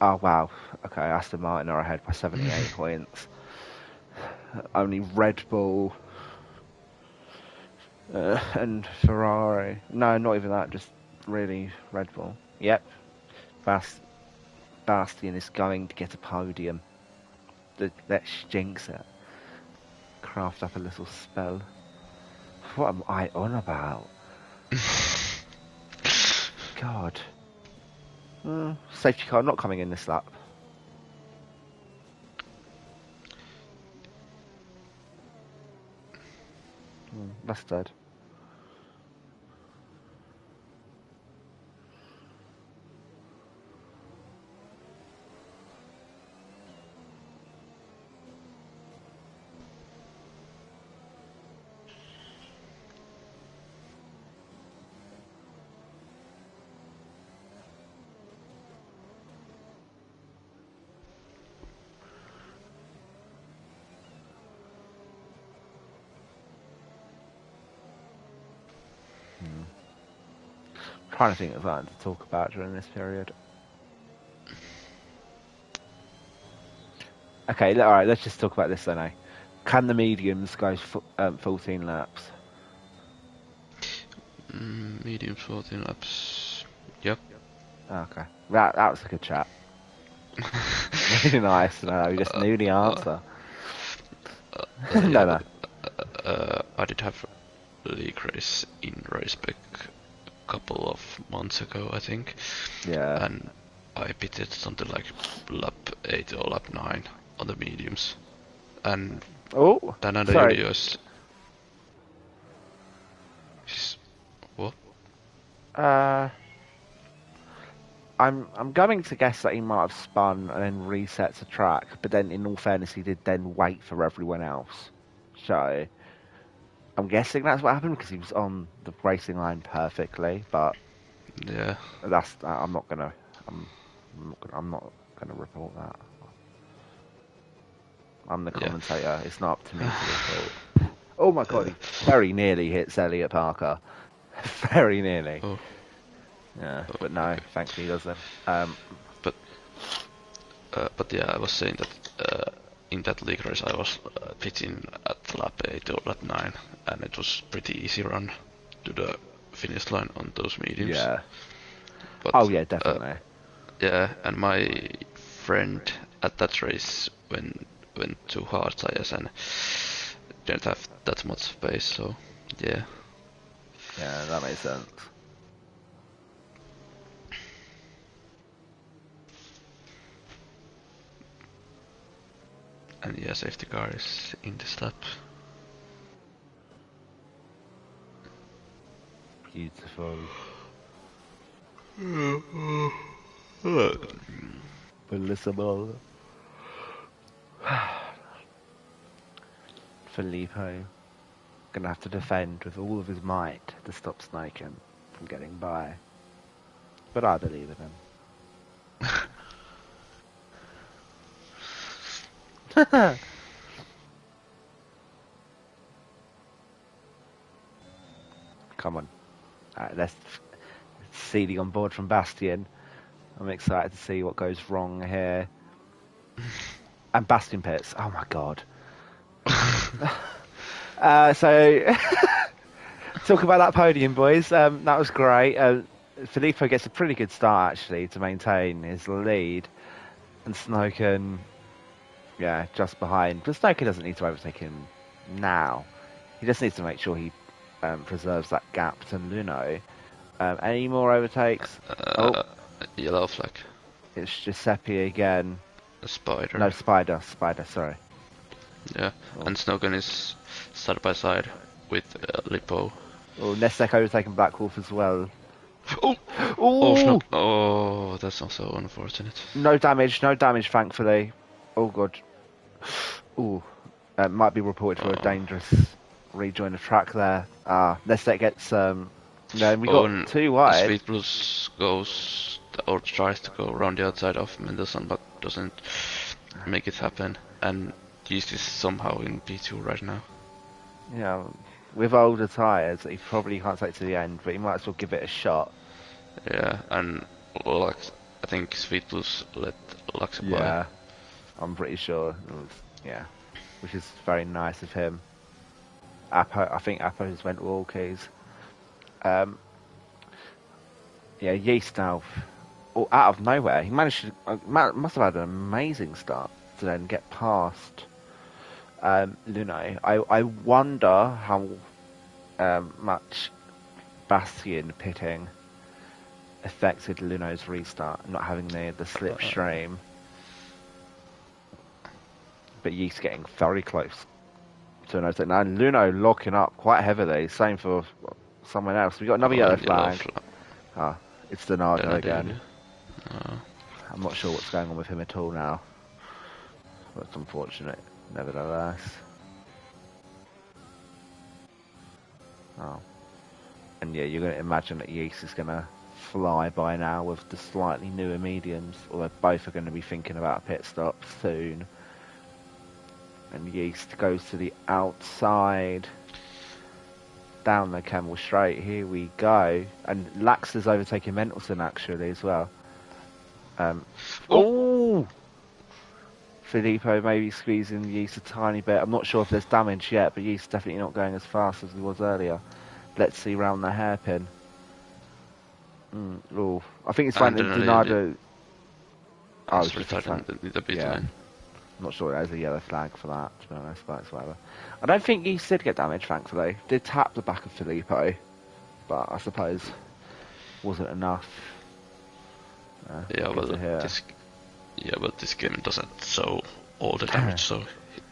[SPEAKER 1] Oh wow. Okay, Aston Martin are ahead by 78 points. Only Red Bull and Ferrari. No, not even that. Just really Red Bull. Yep. Bastian is going to get a podium. That stinks it. Craft up a little spell. What am I on about? God. Safety car not coming in this lap. That's dead. trying to think of something to talk about during this period. Okay, all right. Let's just talk about this then. Eh? Can the mediums go 14 laps?
[SPEAKER 2] Mediums 14 laps. Yep.
[SPEAKER 1] Okay, that was a good chat. Really nice to know. We just knew the answer. No.
[SPEAKER 2] I did have league race in Racebek a couple of months ago, I think.
[SPEAKER 1] Yeah.
[SPEAKER 2] And I pitted something like lap 8 or lap 9 on the mediums. And then on the videos... What?
[SPEAKER 1] I'm going to guess that he might have spun and then reset the track, but then in all fairness, he did then wait for everyone else. So I'm guessing that's what happened because he was on the racing line perfectly. But
[SPEAKER 2] yeah,
[SPEAKER 1] I'm not gonna report that. I'm the commentator. Yeah. It's not up to me to report. Oh my god, he very nearly hits Elliot Parker. Very nearly.
[SPEAKER 2] Oh.
[SPEAKER 1] Yeah, but no, okay. Thankfully he doesn't.
[SPEAKER 2] But yeah, I was saying that in that league race I was pitching at lap 8 or lap 9, and it was pretty easy run to the finish line on those mediums.
[SPEAKER 1] Yeah.
[SPEAKER 2] But,
[SPEAKER 1] oh yeah, definitely.
[SPEAKER 2] Yeah, and my friend at that race went too hard tires and didn't have that much space, so yeah.
[SPEAKER 1] Yeah, that makes sense.
[SPEAKER 2] And yeah, safety car is in this lap.
[SPEAKER 1] Beautiful. Bellissimo. Filippo gonna have to defend with all of his might to stop Snaken from getting by. But I believe in him. Come on. Alright, let's see the on board from Bastian. I'm excited to see what goes wrong here. And Bastian pits. Oh my god. So, talk about that podium, boys. That was great. Filippo gets a pretty good start, actually, to maintain his lead. And Snowken, yeah, just behind. But Snowken doesn't need to overtake him now. He just needs to make sure he preserves that gap to Luno. Any more overtakes?
[SPEAKER 2] Yellow flag.
[SPEAKER 1] It's Giuseppe again.
[SPEAKER 2] A spider.
[SPEAKER 1] No, Spider, sorry.
[SPEAKER 2] Yeah, and Snowken is side by side with Lippo.
[SPEAKER 1] Oh, Nesek overtaking Black Wolf as well.
[SPEAKER 2] Oh, that's also unfortunate.
[SPEAKER 1] No damage, thankfully. Oh god. Ooh, might be reported for a dangerous rejoin of track there. Nesek gets then we got 2 wide.
[SPEAKER 2] Sweet Blues goes or tries to go around the outside of Mendelssohn, but doesn't make it happen. And Yeast is somehow in P2 right now.
[SPEAKER 1] Yeah, with older tyres, he probably can't take it to the end, but he might as well give it a shot.
[SPEAKER 2] Yeah, and I think Sweet Blues let Lux by.
[SPEAKER 1] Yeah, I'm pretty sure. Yeah, which is very nice of him. I think Apo just went walkies. Yeah, Yeast now, out of nowhere, he managed to, must have had an amazing start to then get past Luno. I wonder how much Bastian pitting affected Luno's restart, not having the slipstream. But Yeast getting very close to an overtake now. And Luno locking up quite heavily. Same for someone else. We got another yellow flag. It's Donardo again. I'm not sure what's going on with him at all now. But it's unfortunate, nevertheless. And yeah, you're going to imagine that Yeast is going to fly by now with the slightly newer mediums, although both are going to be thinking about a pit stop soon. And Yeast goes to the outside. down the Camel Straight. Here we go. And Lax is overtaking Mendelson actually as well. Oh! Filippo maybe squeezing Yeast a tiny bit. I'm not sure if there's damage yet, but Yeast definitely not going as fast as he was earlier. Let's see round the hairpin. I think it's fine. Donado.
[SPEAKER 2] Oh, it's retarded the pit line.
[SPEAKER 1] I'm not sure there's a yellow flag for that, to be honest, but it's whatever. I don't think Yeast did get damaged, thankfully. Did tap the back of Filippo, but I suppose wasn't enough.
[SPEAKER 2] But this game doesn't show all the damage, so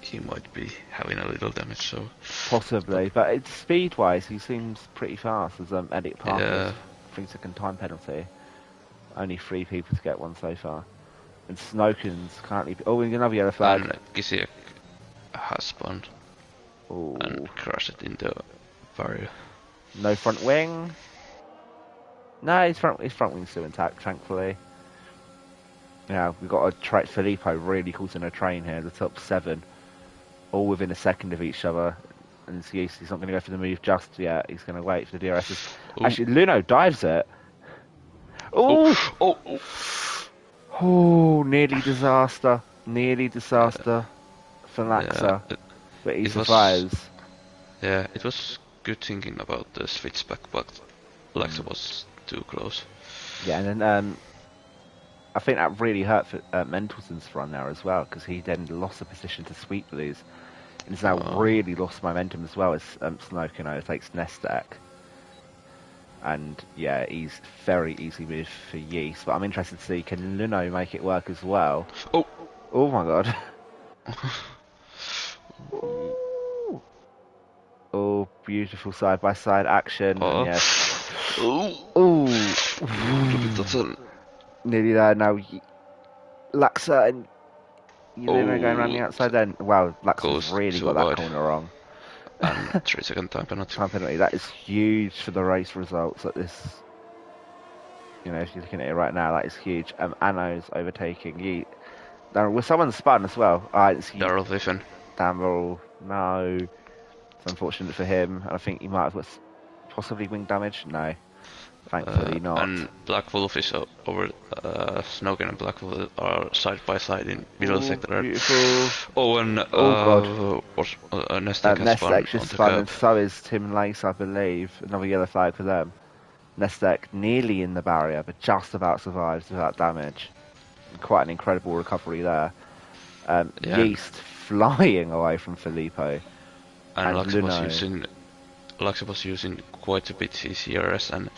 [SPEAKER 2] he might be having a little damage. So
[SPEAKER 1] possibly, but it's speed-wise, he seems pretty fast. As Edit Parker's 3-second time penalty. Only 3 people to get one so far. And Snowkin's currently... Oh, another yellow flag.
[SPEAKER 2] And Gisiek has spawned.
[SPEAKER 1] Ooh.
[SPEAKER 2] And crashed into barrier.
[SPEAKER 1] No front wing. No, his front wing's still intact, thankfully. Yeah, we've got a Filippo really caught in a train here, the top 7. All within a second of each other. And he's not going to go for the move just yet. He's going to wait for the DRSs. Actually, Luno dives it. Oh, nearly disaster. Nearly disaster for Laxa. But he survives.
[SPEAKER 2] It was good thinking about the switch back, but Laxa was too close.
[SPEAKER 1] Yeah, and then I think that really hurt for Mendelssohn's run there as well, because he then lost the position to sweep these. And he's now really lost momentum as well as Snowkin overtakes Nestek. And yeah, he's very easy move for Yeast, but I'm interested to see, can Luno make it work as well? Oh my god. Oh, beautiful side-by-side action. Yes. Nearly there now. Laxa and Luno going around the outside then. Wow, Laxa's really got that corner wrong.
[SPEAKER 2] And 3-second time penalty.
[SPEAKER 1] That is huge for the race results at this. If you're looking at it right now, that is huge. Ano's overtaking Yeet. Well, someone's spun as well.
[SPEAKER 2] Daryl Viffen.
[SPEAKER 1] Daryl, no. It's unfortunate for him. And I think he might have got possibly wing damage. No. Thankfully not.
[SPEAKER 2] And Black Wolf is over. Snowkin and Black Wolf are side by side in middle sector.
[SPEAKER 1] Beautiful.
[SPEAKER 2] And
[SPEAKER 1] God.
[SPEAKER 2] Nestek
[SPEAKER 1] just spun, and so is Tim Lace, I believe. Another yellow flag for them. Nestek nearly in the barrier, but just about survives without damage. Quite an incredible recovery there. Yeast flying away from Filippo.
[SPEAKER 2] And Laxa was using quite a bit his CRS, and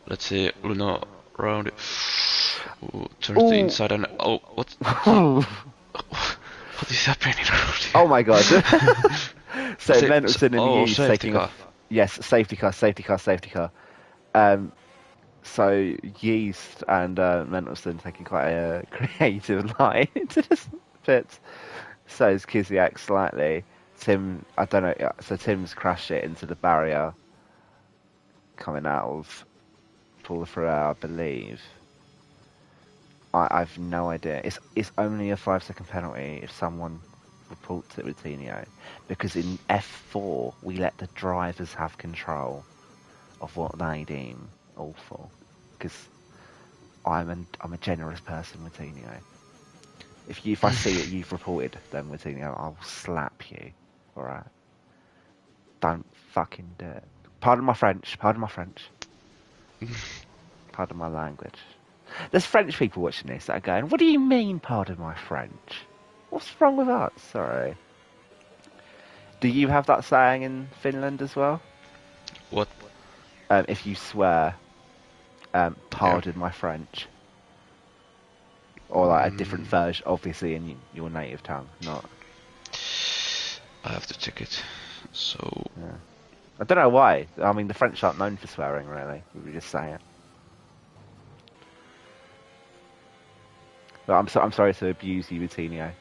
[SPEAKER 2] let's see, Luno around it. Turns to the inside, and what? What is happening around here?
[SPEAKER 1] Oh my god. So Mendelssohn and Yeast taking off. Yes, safety car. So Yeast and Mendelssohn taking quite a creative line into this pit. So is Kiziak slightly. Tim, I don't know. So Tim's crashed it into the barrier, coming out of Paul Ferrer, I believe. I've no idea. It's only a 5-second penalty if someone reports it routinely, because in F4 we let the drivers have control of what they deem awful. Because I'm a generous person, Routinho. If I see that you've reported them, Routinho, I'll slap you. Alright. Don't fucking do it. Pardon my French. Pardon my language. There's French people watching this that are going, what do you mean, pardon my French? What's wrong with that? Sorry. Do you have that saying in Finland as well?
[SPEAKER 2] What?
[SPEAKER 1] If you swear, pardon my French. Or like a different version, obviously in your native tongue, not...
[SPEAKER 2] I have to check it. So...
[SPEAKER 1] Yeah. I don't know why. I mean, the French aren't known for swearing, really. We were just saying it. But I'm sorry to abuse you, Routinho.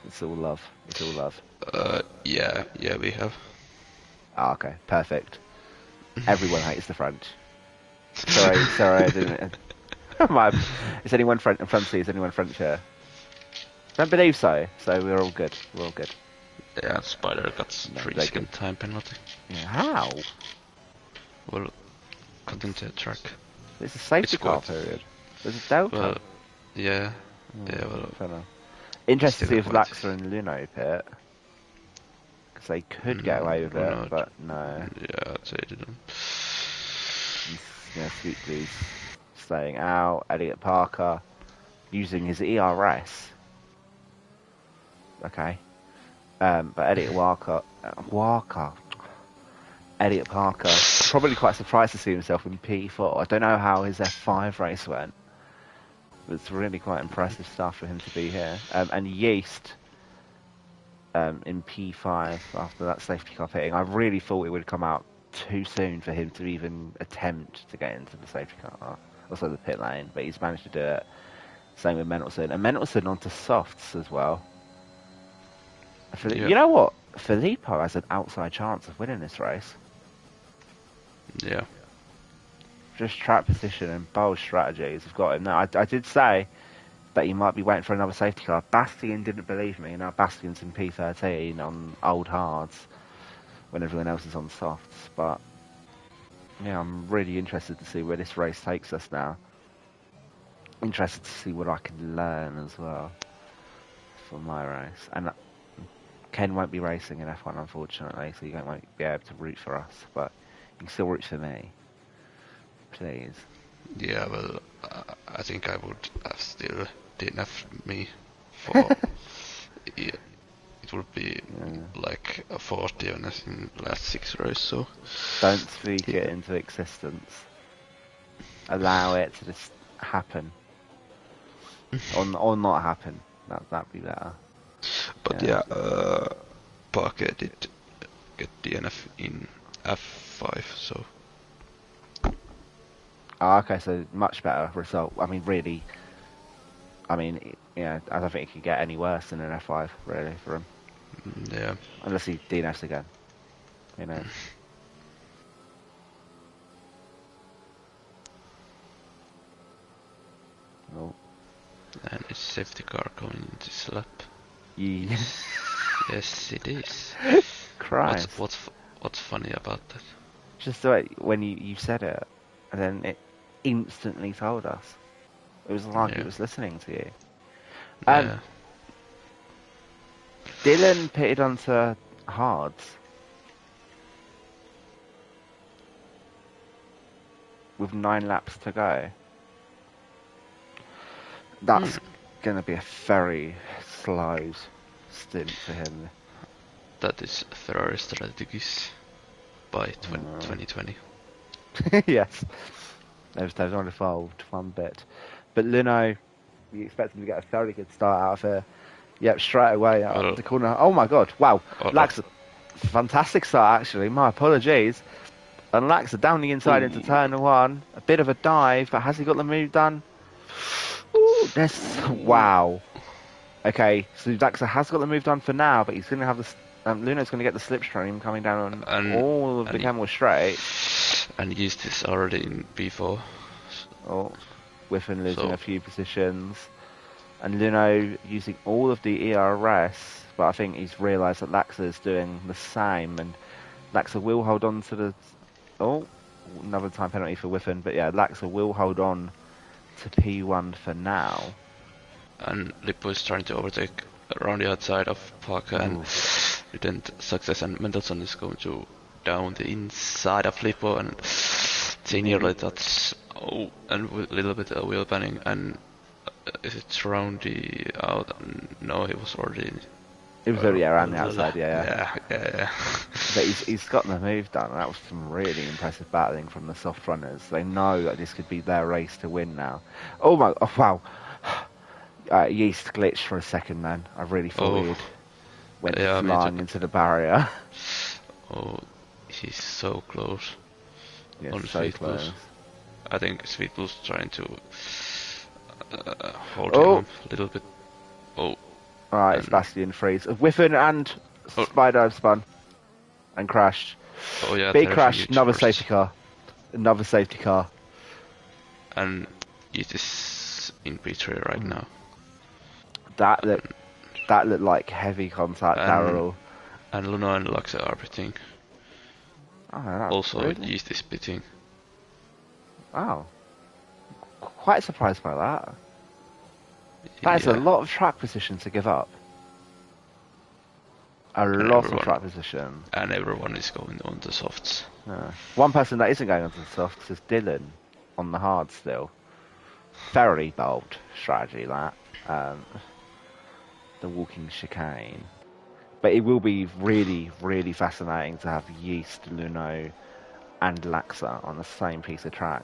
[SPEAKER 1] It's all love.
[SPEAKER 2] Yeah, we have.
[SPEAKER 1] Ah, okay, perfect. Everyone hates the French. Sorry, I didn't... Is anyone French? Is anyone French here? Don't believe so. So we're all good.
[SPEAKER 2] Yeah, Spider got 3-second time penalty.
[SPEAKER 1] Yeah, how?
[SPEAKER 2] Well, continue to track.
[SPEAKER 1] It's a safety car period. There's a delta.
[SPEAKER 2] Well, yeah. Well.
[SPEAKER 1] Interesting to see if Laxa and Luno pit. Because they could get away with it,
[SPEAKER 2] not.
[SPEAKER 1] But no.
[SPEAKER 2] Yeah, I'd say they didn't.
[SPEAKER 1] Sweet Blues staying out. Elliot Parker using his ERS. Okay. But Elliot Elliot Parker, probably quite surprised to see himself in P4. I don't know how his F5 race went. It's really quite impressive stuff for him to be here. And Yeast in P5 after that safety car pitting. I really thought it would come out too soon for him to even attempt to get into the safety car, also the pit lane, but he's managed to do it. Same with Mendelsohn. And Mendelsohn onto softs as well. You know what? Filippo has an outside chance of winning this race.
[SPEAKER 2] Yeah.
[SPEAKER 1] Just track position and bold strategies have got him. Now, I did say that he might be waiting for another safety car. Bastian didn't believe me. Now Bastian's in P13 on old hards when everyone else is on softs. But yeah, I'm really interested to see where this race takes us now. Interested to see what I can learn as well for my race. And Ken won't be racing in F1, unfortunately, so you won't be able to root for us, but you can still root for me. Please.
[SPEAKER 2] Yeah, well, I think I would have still DNF me for... it would be like a 40 in last 6 races, so...
[SPEAKER 1] Don't speak it into existence. Allow it to just happen. or not happen. That'd be better.
[SPEAKER 2] But Parker did get DNF in F5, so...
[SPEAKER 1] Oh, okay, so much better result. I mean, really... I don't think it could get any worse than an F5, really, for him.
[SPEAKER 2] Yeah.
[SPEAKER 1] Unless he DNFs again. You know. Oh.
[SPEAKER 2] And it's safety car coming into this lap.
[SPEAKER 1] Yeah.
[SPEAKER 2] Yes, it is.
[SPEAKER 1] Christ.
[SPEAKER 2] What's funny about that?
[SPEAKER 1] Just the way when you said it, and then it instantly told us. It was like it was listening to you.
[SPEAKER 2] Yeah.
[SPEAKER 1] Dylan pitted onto hards with 9 laps to go. That's going to be a very slow stint for him.
[SPEAKER 2] That is Ferrari strategies by 2020.
[SPEAKER 1] Yes. They've only evolved one bit. But Lino, you expect him to get a very good start out of here. Yep, straight away out of the corner. Oh my god, wow. Laxa, fantastic start actually, my apologies. And Laxa down the inside into turn 1. A bit of a dive, but has he got the move done? Ooh, wow. Okay, so Laxa has got the move done for now, but he's going to have the... Luno's going to get the slipstream coming down on all of the Camel straight.
[SPEAKER 2] And Yeast is already in P4.
[SPEAKER 1] Oh, Whiffen losing a few positions. And Luno using all of the ERS, but I think he's realised that Laxa is doing the same, and Laxa will hold on to the... Oh, another time penalty for Whiffen, but yeah, Laxa will hold on to P1 for now. And
[SPEAKER 2] Lippo is trying to overtake around the outside of Parker, and didn't success, and Mendelsohn is going to down the inside of Lippo, and they nearly touch... Oh, and with a little bit of wheel panning, and is it around the out? No, he was already...
[SPEAKER 1] It was already around the outside,
[SPEAKER 2] yeah.
[SPEAKER 1] But he's got the move done, and that was some really impressive battling from the soft runners. They know that this could be their race to win now. Oh wow. Yeast glitched for a second, man. I really thought he went flying into the barrier.
[SPEAKER 2] Oh, he's so close.
[SPEAKER 1] Yes,
[SPEAKER 2] on
[SPEAKER 1] so close.
[SPEAKER 2] I think Sweet Blue's trying to hold him a little bit.
[SPEAKER 1] Alright, it's Bastian freeze. Whiffen and Spider have spun and crashed. Big crash, another safety car. Another safety car.
[SPEAKER 2] And it is in P3 right now.
[SPEAKER 1] That looked like heavy contact, Darryl.
[SPEAKER 2] And Luna and Laxe are pitting.
[SPEAKER 1] Oh,
[SPEAKER 2] also,
[SPEAKER 1] really?
[SPEAKER 2] Yeast is pitting.
[SPEAKER 1] Oh. Quite surprised by that. That is a lot of track position to give up. A lot of track position.
[SPEAKER 2] And everyone is going on the softs.
[SPEAKER 1] Yeah. One person that isn't going on the softs is Dylan on the hard still. Very bold strategy, that. The walking chicane. But it will be really, really fascinating to have Yeast, Luno, and Laxa on the same piece of track,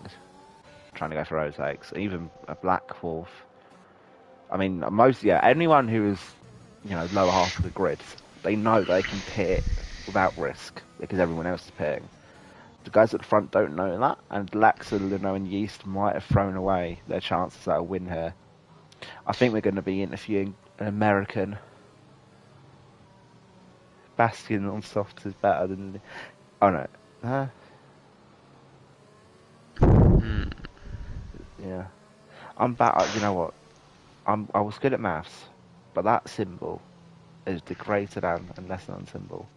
[SPEAKER 1] trying to go for overtakes. Even a Black Wolf. I mean, anyone who is, lower half of the grid, they know they can pit without risk because everyone else is pitting. The guys at the front don't know that, and Laxa, Luno, and Yeast might have thrown away their chances at a win here. I think we're going to be interviewing an American. Bastion on softs is better than. Oh no. Yeah. I'm bad. You know what? I was good at maths, but that symbol is the greater than and less than symbol.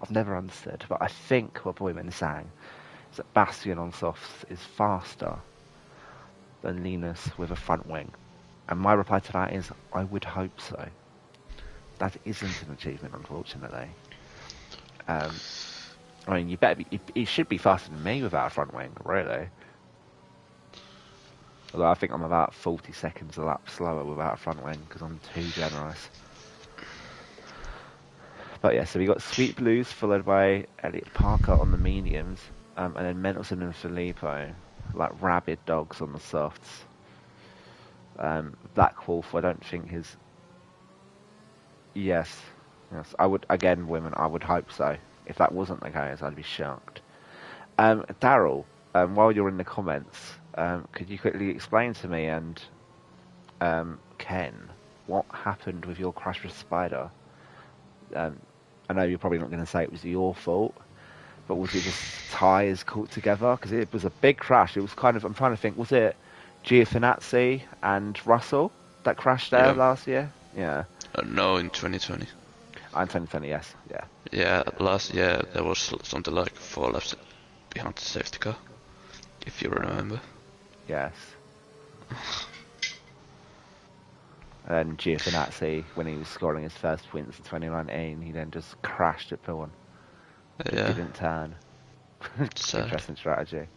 [SPEAKER 1] I've never understood, but I think what Boyman is saying is that Bastion on softs is faster than Linus with a front wing. And my reply to that is, I would hope so. That isn't an achievement, unfortunately. I mean, you better be. It should be faster than me without a front wing, really. Although I think I'm about 40 seconds a lap slower without a front wing because I'm too generous. But yeah, so we got Sweet Blues followed by Elliot Parker on the mediums, and then Mendelson and Filippo, like rabid dogs on the softs. Black Wolf, I don't think is. Yes, I would, again, women, I would hope so. If that wasn't the case, I'd be shocked. Daryl, while you're in the comments, could you quickly explain to me and Ken what happened with your crash with Spider? I know you're probably not going to say it was your fault, but was it just tyres caught together? Because it was a big crash. It was kind of, I'm trying to think, was it Giovinazzi and Russell that crashed there last year? Yeah.
[SPEAKER 2] No, in 2020.
[SPEAKER 1] In 2020, yes. Yeah.
[SPEAKER 2] Yeah, last year there was something like 4 laps behind the safety car, if you remember.
[SPEAKER 1] Yes. And Giovinazzi, when he was scoring his first points in 2019, he then just crashed at P1.
[SPEAKER 2] Yeah.
[SPEAKER 1] Didn't turn. Interesting strategy.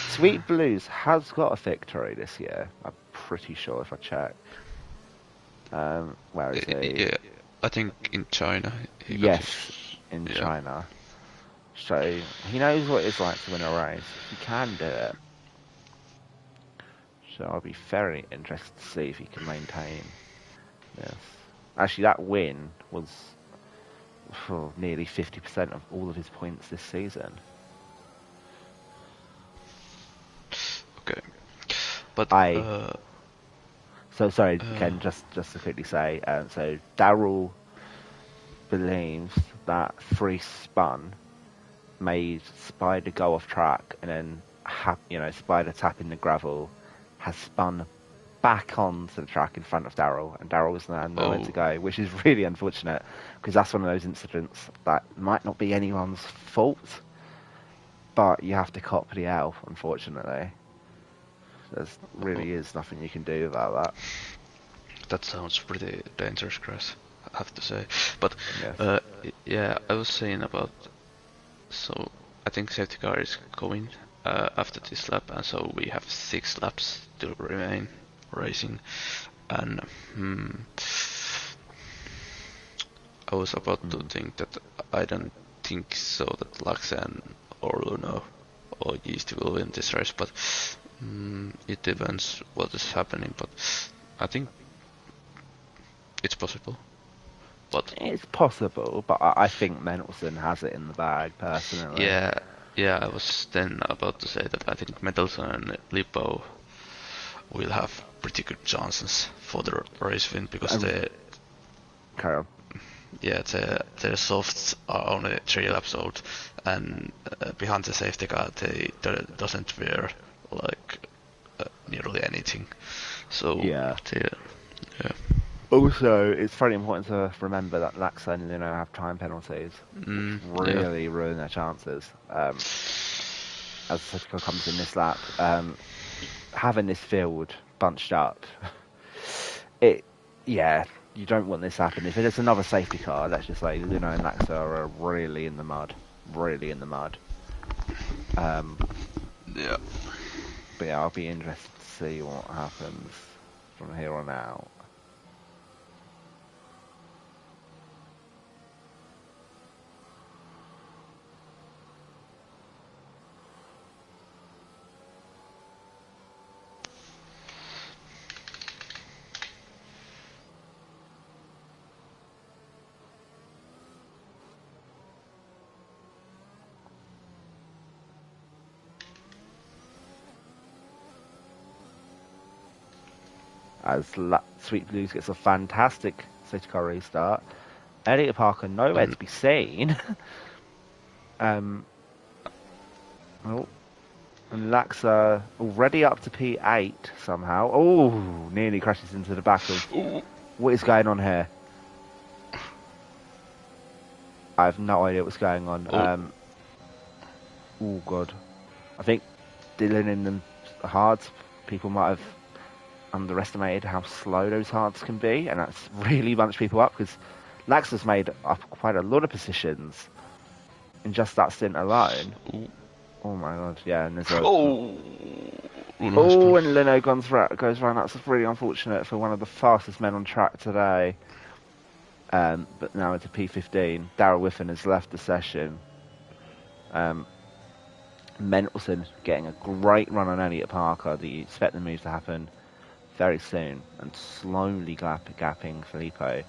[SPEAKER 1] Sweet Blues has got a victory this year. I'm pretty sure if I check. Where is he?
[SPEAKER 2] Yeah, I think in China.
[SPEAKER 1] In China. So he knows what it's like to win a race. He can do it. So I'll be very interested to see if he can maintain this. Actually, that win was for nearly 50% of all of his points this season.
[SPEAKER 2] Okay, but
[SPEAKER 1] So sorry, Ken. Just to quickly say, so Daryl believes that free spun made Spider go off track, and then Spider tapping the gravel has spun back onto the track in front of Daryl, and Daryl was nowhere to go, which is really unfortunate because that's one of those incidents that might not be anyone's fault, but you have to cop the L, unfortunately. There really is nothing you can do about that.
[SPEAKER 2] That sounds pretty dangerous, Chris, I have to say. But
[SPEAKER 1] yes.
[SPEAKER 2] I was saying about. So I think safety car is going after this lap, and so we have 6 laps to remain racing. And I was about to think that I don't think so that Laxan or Luno or Yeast will win this race, but it depends what is happening. But I think it's possible. But
[SPEAKER 1] it's possible, but I think Mendelson has it in the bag, personally.
[SPEAKER 2] Yeah, I was then about to say that I think Mendelson and Lippo will have pretty good chances for the race win because they.
[SPEAKER 1] Carry on.
[SPEAKER 2] Yeah, their softs are only 3 laps old, and behind the safety car they doesn't wear like nearly anything. So
[SPEAKER 1] yeah. Also, it's very important to remember that Laxa and Lino have time penalties, which really ruin their chances. As Sotiko comes in this lap, having this field bunched up, you don't want this to happen. If it's another safety car, let's just say Lino and Laxa are really in the mud.
[SPEAKER 2] Yeah.
[SPEAKER 1] But yeah, I'll be interested to see what happens from here on out. As Sweet Blues gets a fantastic safety car restart. Elliot Parker nowhere to be seen. And Laxa already up to P8 somehow. Oh, nearly crashes into the back of... What is going on here? I have no idea what's going on. Oh god. I think Dylan in the hards, people might have underestimated how slow those hards can be, and that's really bunched people up, because Laxa's made up quite a lot of positions in just that stint alone. Oh my god, yeah, and there's a... and Lino goes round. That's really unfortunate for one of the fastest men on track today. But now into P15. Darryl Whiffen has left the session. Mendelson getting a great run on Elliot Parker. You expect the move to happen very soon, and slowly gapping Filippo.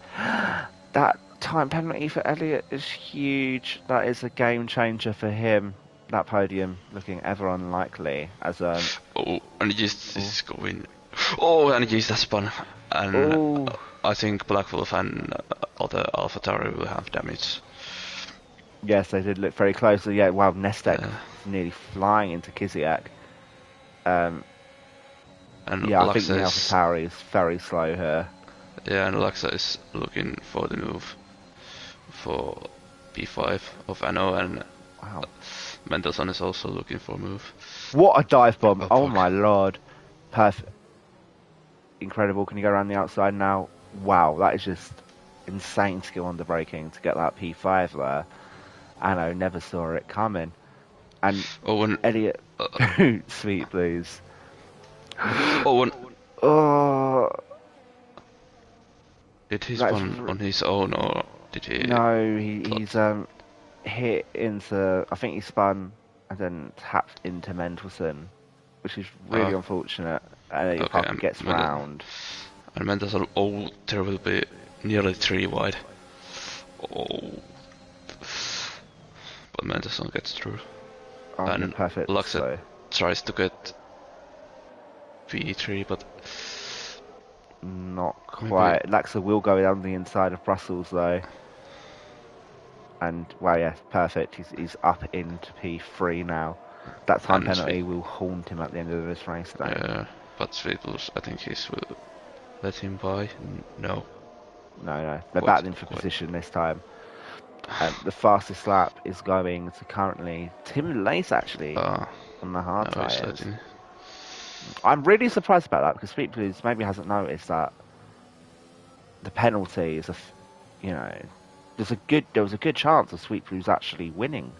[SPEAKER 1] That time penalty for Elliot is huge. That is a game changer for him. That podium looking ever unlikely as a...
[SPEAKER 2] and he's going... and he's that spun. And I think Black Wolf and other AlphaTauri will have damage.
[SPEAKER 1] Yes, they did look very close. Yeah, wow, Nestek nearly flying into Kiziak.
[SPEAKER 2] And
[SPEAKER 1] yeah, I think the AlphaTauri is very slow here.
[SPEAKER 2] Yeah, and Laxa is looking for the move for P5 of Anno, and Mendelssohn is also looking for a move.
[SPEAKER 1] What a dive bomb! Oh my lord. Perfect. Incredible. Can you go around the outside now? Wow, that is just insane skill on the braking to get that P5 there. Anno never saw it coming. And Elliot... Sweet Blues.
[SPEAKER 2] Did he spawn on his own, or did he...
[SPEAKER 1] No, he's hit into... I think he spun and then tapped into Mendelssohn, which is really unfortunate. And Parker gets round.
[SPEAKER 2] And Mendelssohn, there will be nearly 3 wide. But Mendelssohn gets through. And
[SPEAKER 1] perfect.
[SPEAKER 2] Laxa tries to get P3, but...
[SPEAKER 1] Not quite. Laxa will go down the inside of Brussels though. And, well, yeah, perfect. He's up into P3 now. That time penalty will haunt him at the end of this race though.
[SPEAKER 2] Yeah, but Sweetles, I think will let him by. No.
[SPEAKER 1] No. They're battling for position this time. The fastest lap is going to currently Tim Lace, actually, on the hard tyres. I'm really surprised about that, because Sweet Blues maybe hasn't noticed that the penalty is there was a good chance of Sweet Blues actually winning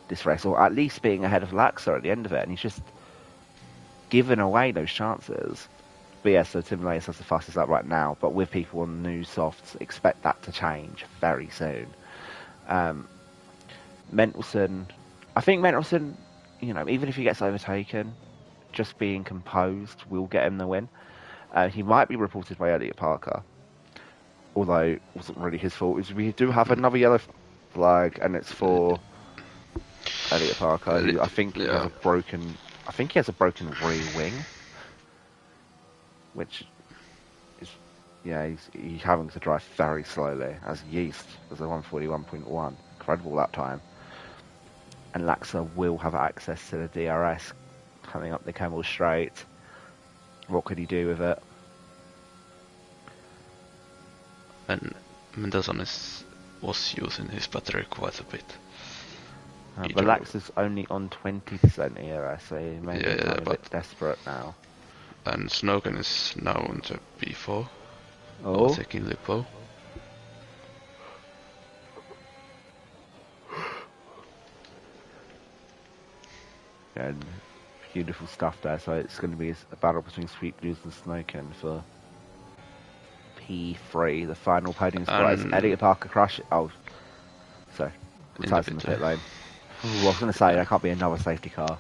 [SPEAKER 1] this race, or at least being ahead of Laxa at the end of it, and he's just given away those chances. But yeah, so Tim Lace has the fastest lap right now, but with people on new softs, expect that to change very soon. Mendelssohn, I think Mendelssohn, even if he gets overtaken, just being composed will get him the win. He might be reported by Elliot Parker, although it wasn't really his fault. We do have another yellow flag, and it's for Elliot Parker, who I think he has a broken rear wing, which is he's having to drive very slowly, as Yeast was a 141.1, incredible that time. And Laxa will have access to the DRS coming up the Camel Straight. What could he do with it?
[SPEAKER 2] And Mendelssohn was using his battery quite a bit.
[SPEAKER 1] Relax is only on 20% ERS, so maybe a bit desperate now.
[SPEAKER 2] And Snoken is now on the P4.
[SPEAKER 1] Oh.
[SPEAKER 2] Taking Lippo.
[SPEAKER 1] And beautiful stuff there, so it's going to be a battle between Sweet Blues and Snoken for P3, the final podium spot. Elliot Parker crash. Oh, sorry. Retired in the pit lane. Ooh, I was going to say, there can't be another safety car.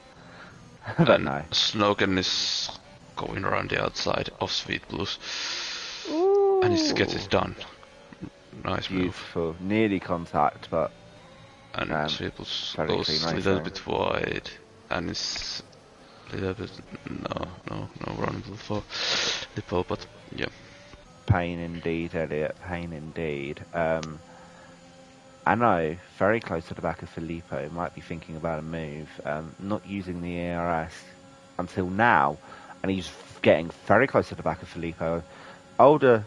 [SPEAKER 1] But no.
[SPEAKER 2] Snoken is going around the outside of Sweet Blues.
[SPEAKER 1] Ooh.
[SPEAKER 2] And he gets it done. Nice
[SPEAKER 1] Beautiful. Move. Nearly contact, but...
[SPEAKER 2] And Sweet Blues goes a little bit wide. And it's a little bit... No runnable for Lippo, but yeah.
[SPEAKER 1] Pain indeed, Elliot. Pain indeed. I know, very close to the back of Filippo, might be thinking about a move, not using the ERS until now, and he's getting very close to the back of Filippo. Older,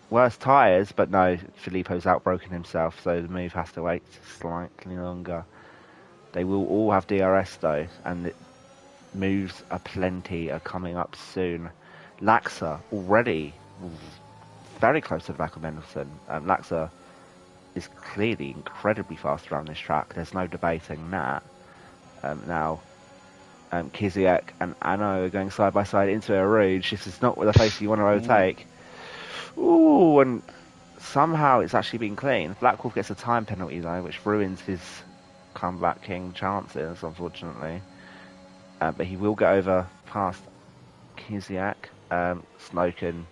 [SPEAKER 1] worse tyres, but no, Filippo's outbroken himself, so the move has to wait slightly longer. They will all have DRS though, and moves aplenty are coming up soon. Laxa already very close to the back of Mendelssohn. Laxa is clearly incredibly fast around this track. There's no debating that. Now, Kiziak and Anno are going side by side into a Rouge. This is not the place you want to overtake. Ooh, and somehow it's actually been clean. Black Wolf gets a time penalty though, which ruins his comeback king chances, unfortunately. But he will get over past Kiziak. Snoken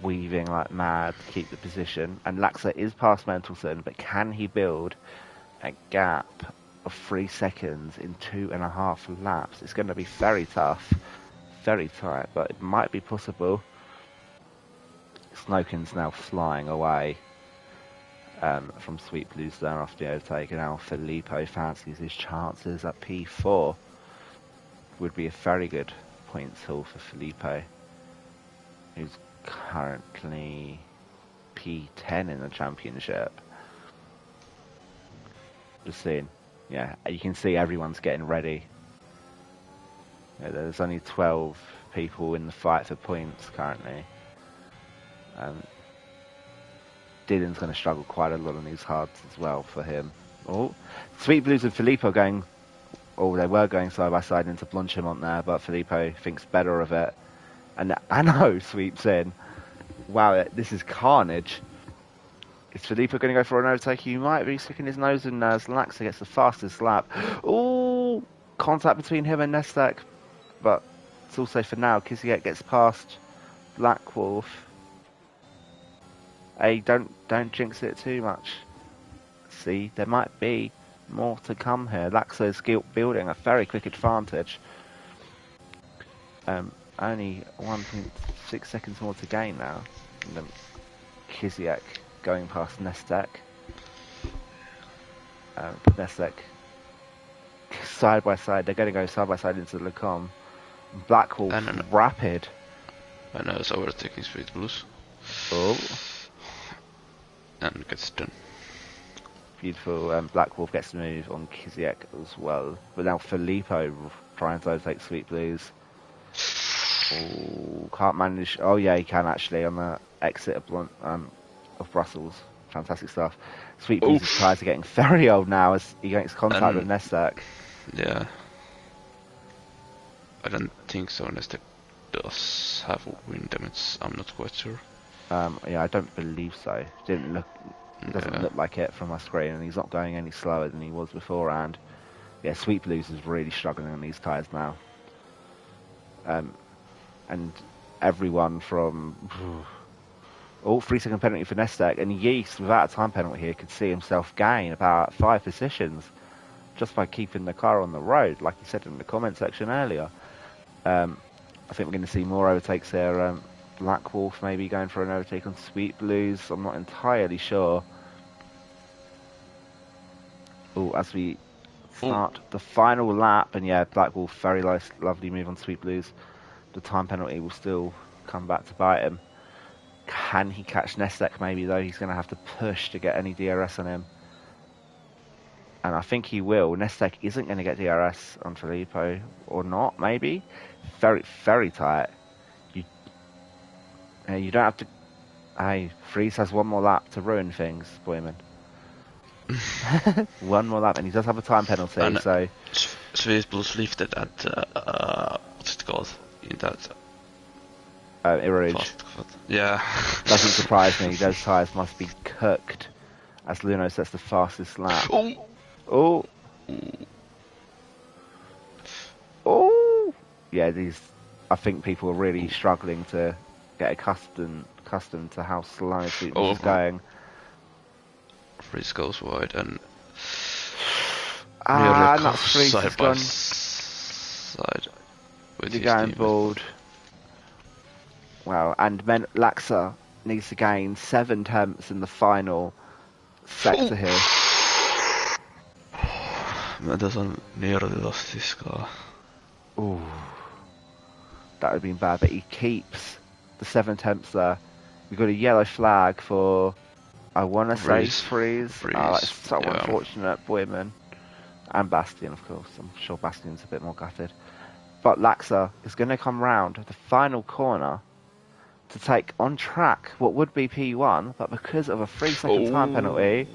[SPEAKER 1] weaving like mad to keep the position, and Laxa is past Mendelssohn, but can he build a gap of 3 seconds in 2.5 laps? It's going to be very tough, very tight, but it might be possible. Snoken's now flying away from Sweet Blues there after the overtake, and now Filippo fancies his chances at P4. Would be a very good points haul for Filippo, who's currently P10 in the championship. Just seeing, yeah, you can see everyone's getting ready. Yeah, there's only 12 people in the fight for points currently. Dylan's going to struggle quite a lot on these hards as well for him. Oh, Sweet Blues and Filippo going, they were going side by side into Blanchimont there, but Filippo thinks better of it. And Anno sweeps in. Wow, this is carnage. Is Filippo going to go for an overtake? He might be sticking his nose in as Laxa gets the fastest lap. Ooh, contact between him and Nestak. But it's also for now. Kiziak gets past Black Wolf. Hey, don't jinx it too much. See, there might be more to come here. Laxa is building a very quick advantage. Only 1.6 seconds more to gain now. And then Kiziak going past Nestak. Nestak side by side. They're going to go side by side into the Lecom. Black Wolf rapid.
[SPEAKER 2] I know it's overtaking Sweet Blues.
[SPEAKER 1] Oh.
[SPEAKER 2] And gets done.
[SPEAKER 1] Beautiful. Black Wolf gets to move on Kiziak as well. But now Filippo trying to overtake Sweet Blues. Oh, can't manage. Oh yeah, he can actually on the exit of Brussels. Fantastic stuff. Sweet Blues' tyres are getting very old now as he makes contact with Nestak.
[SPEAKER 2] Yeah. I don't think so. Nestak does have wind damage. I'm not quite sure.
[SPEAKER 1] Yeah, I don't believe so. It doesn't look like it from my screen, and he's not going any slower than he was beforehand. Yeah, Sweet Blues is really struggling on these tyres now. And everyone from 3-second penalty for Nestak, and Yeast without a time penalty here could see himself gain about 5 positions just by keeping the car on the road, like he said in the comment section earlier. I think we're going to see more overtakes there. Black Wolf maybe going for an overtake on Sweet Blues. I'm not entirely sure. Oh, as we start the final lap, and yeah, Black Wolf very lovely move on Sweet Blues. The time penalty will still come back to bite him. Can he catch Nestek maybe, though? He's going to have to push to get any DRS on him. And I think he will. Nestek isn't going to get DRS on Filippo, or not, maybe. Very, very tight. You don't have to... Hey, Fries has one more lap to ruin things, Boyman. One more lap, and he does have a time penalty,
[SPEAKER 2] and
[SPEAKER 1] so...
[SPEAKER 2] Swiss Blues lifted at, what's it called? In that...
[SPEAKER 1] Ero.
[SPEAKER 2] Yeah.
[SPEAKER 1] Doesn't surprise me, those tyres must be cooked. As Luno sets the fastest lap.
[SPEAKER 2] Oh!
[SPEAKER 1] Oh! Oh! Yeah, I think people are really struggling to get accustomed to how slow this is going.
[SPEAKER 2] Fries goes wide and...
[SPEAKER 1] Not Fries
[SPEAKER 2] side
[SPEAKER 1] has
[SPEAKER 2] by
[SPEAKER 1] gone.
[SPEAKER 2] Side with
[SPEAKER 1] You're
[SPEAKER 2] his
[SPEAKER 1] going
[SPEAKER 2] teammate.
[SPEAKER 1] bald. Well, and Laxa needs to gain 7 tenths in the final sector here.
[SPEAKER 2] Men tässä on nearly lost this car.
[SPEAKER 1] Ooh. That would have been bad, but he keeps the 7 tenths there. We've got a yellow flag for, I want to say, Freeze. Oh, that's so unfortunate, Boyman. And Bastian, of course. I'm sure Bastian's a bit more gutted. But Laxa is going to come round the final corner to take on track what would be P1, but because of a 3-second time penalty,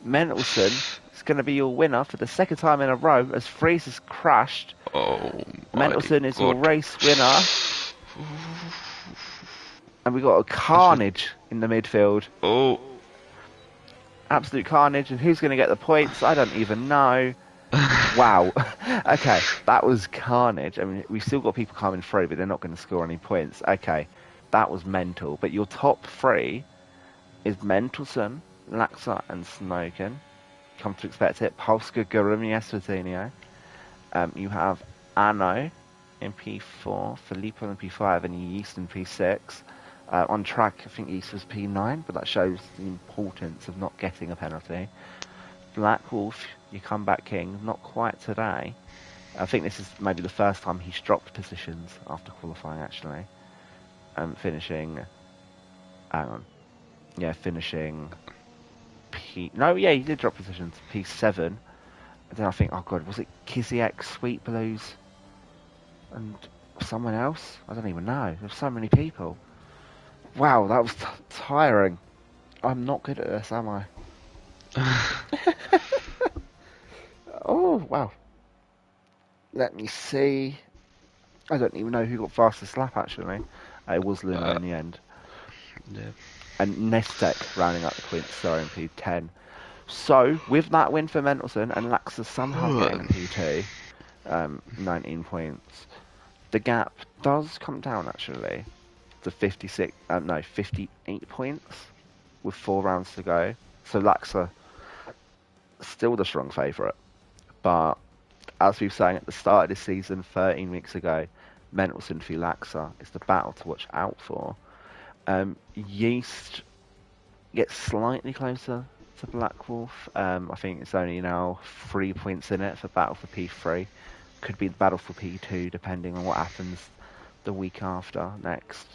[SPEAKER 1] Mendelsohn is going to be your winner for the 2nd time in a row as Fries has crashed. Mendelsohn is your race winner. And we got a carnage in the midfield.
[SPEAKER 2] Oh.
[SPEAKER 1] Absolute carnage. And who's going to get the points? I don't even know. Wow. Okay, that was carnage. I mean, we've still got people coming through, but they're not going to score any points. Okay, that was mental. But your top 3 is Mendelsohn, Laxa, and Snoken. Come to expect it. Polska, Gurumi, Eswatini. You have Anno in P4, Filippo in P5, and Yeast in P6. On track, I think Yeast was P9, but that shows the importance of not getting a penalty. Black Wolf, your comeback king, not quite today. I think this is maybe the first time he's dropped positions after qualifying, actually. Finishing... Hang on. Yeah, finishing... No, yeah, he did drop positions. P7. And then I think, oh god, was it Kiziak, Sweet Blues, and someone else? I don't even know. There's so many people. Wow, that was tiring. I'm not good at this, am I? Oh, wow. Let me see. I don't even know who got fastest lap, actually. It was Luna in the end.
[SPEAKER 2] Yeah.
[SPEAKER 1] And Nestek rounding up the points, sorry, in P10. So, with that win for Mendelsohn and Laxa somehow getting in P2, 19 points, the gap does come down, actually, to 58 points with 4 rounds to go. So Laxa still the strong favourite, but as we were saying at the start of this season 13 weeks ago, Mendelsohn v Laxa is the battle to watch out for. Yeast gets slightly closer to Black Wolf. I think it's only now 3 points in it for battle for P3. Could be the battle for P2 depending on what happens the week after next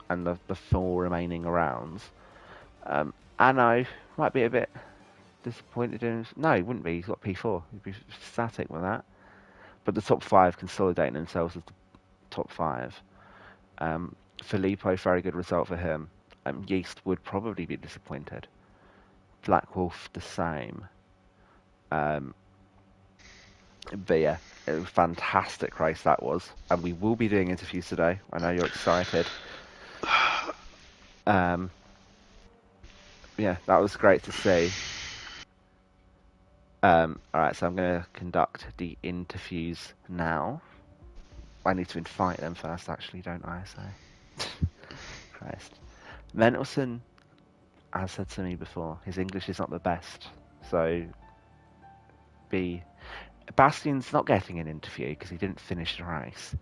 [SPEAKER 1] and the 4 remaining rounds. Anno might be a bit disappointed in... No, he wouldn't be. He's got P4. He'd be static with that. But the top 5 consolidating themselves as the top 5. Filippo, very good result for him. Yeast would probably be disappointed. Black Wolf, the same. But yeah, it was a fantastic race that was. And we will be doing interviews today. I know you're excited. Yeah, that was great to see. Alright, so I'm going to conduct the interviews now. I need to invite them first, actually, don't I? So, Christ. Mendelsohn has said to me before, his English is not the best. So, Bastian's not getting an interview because he didn't finish the race.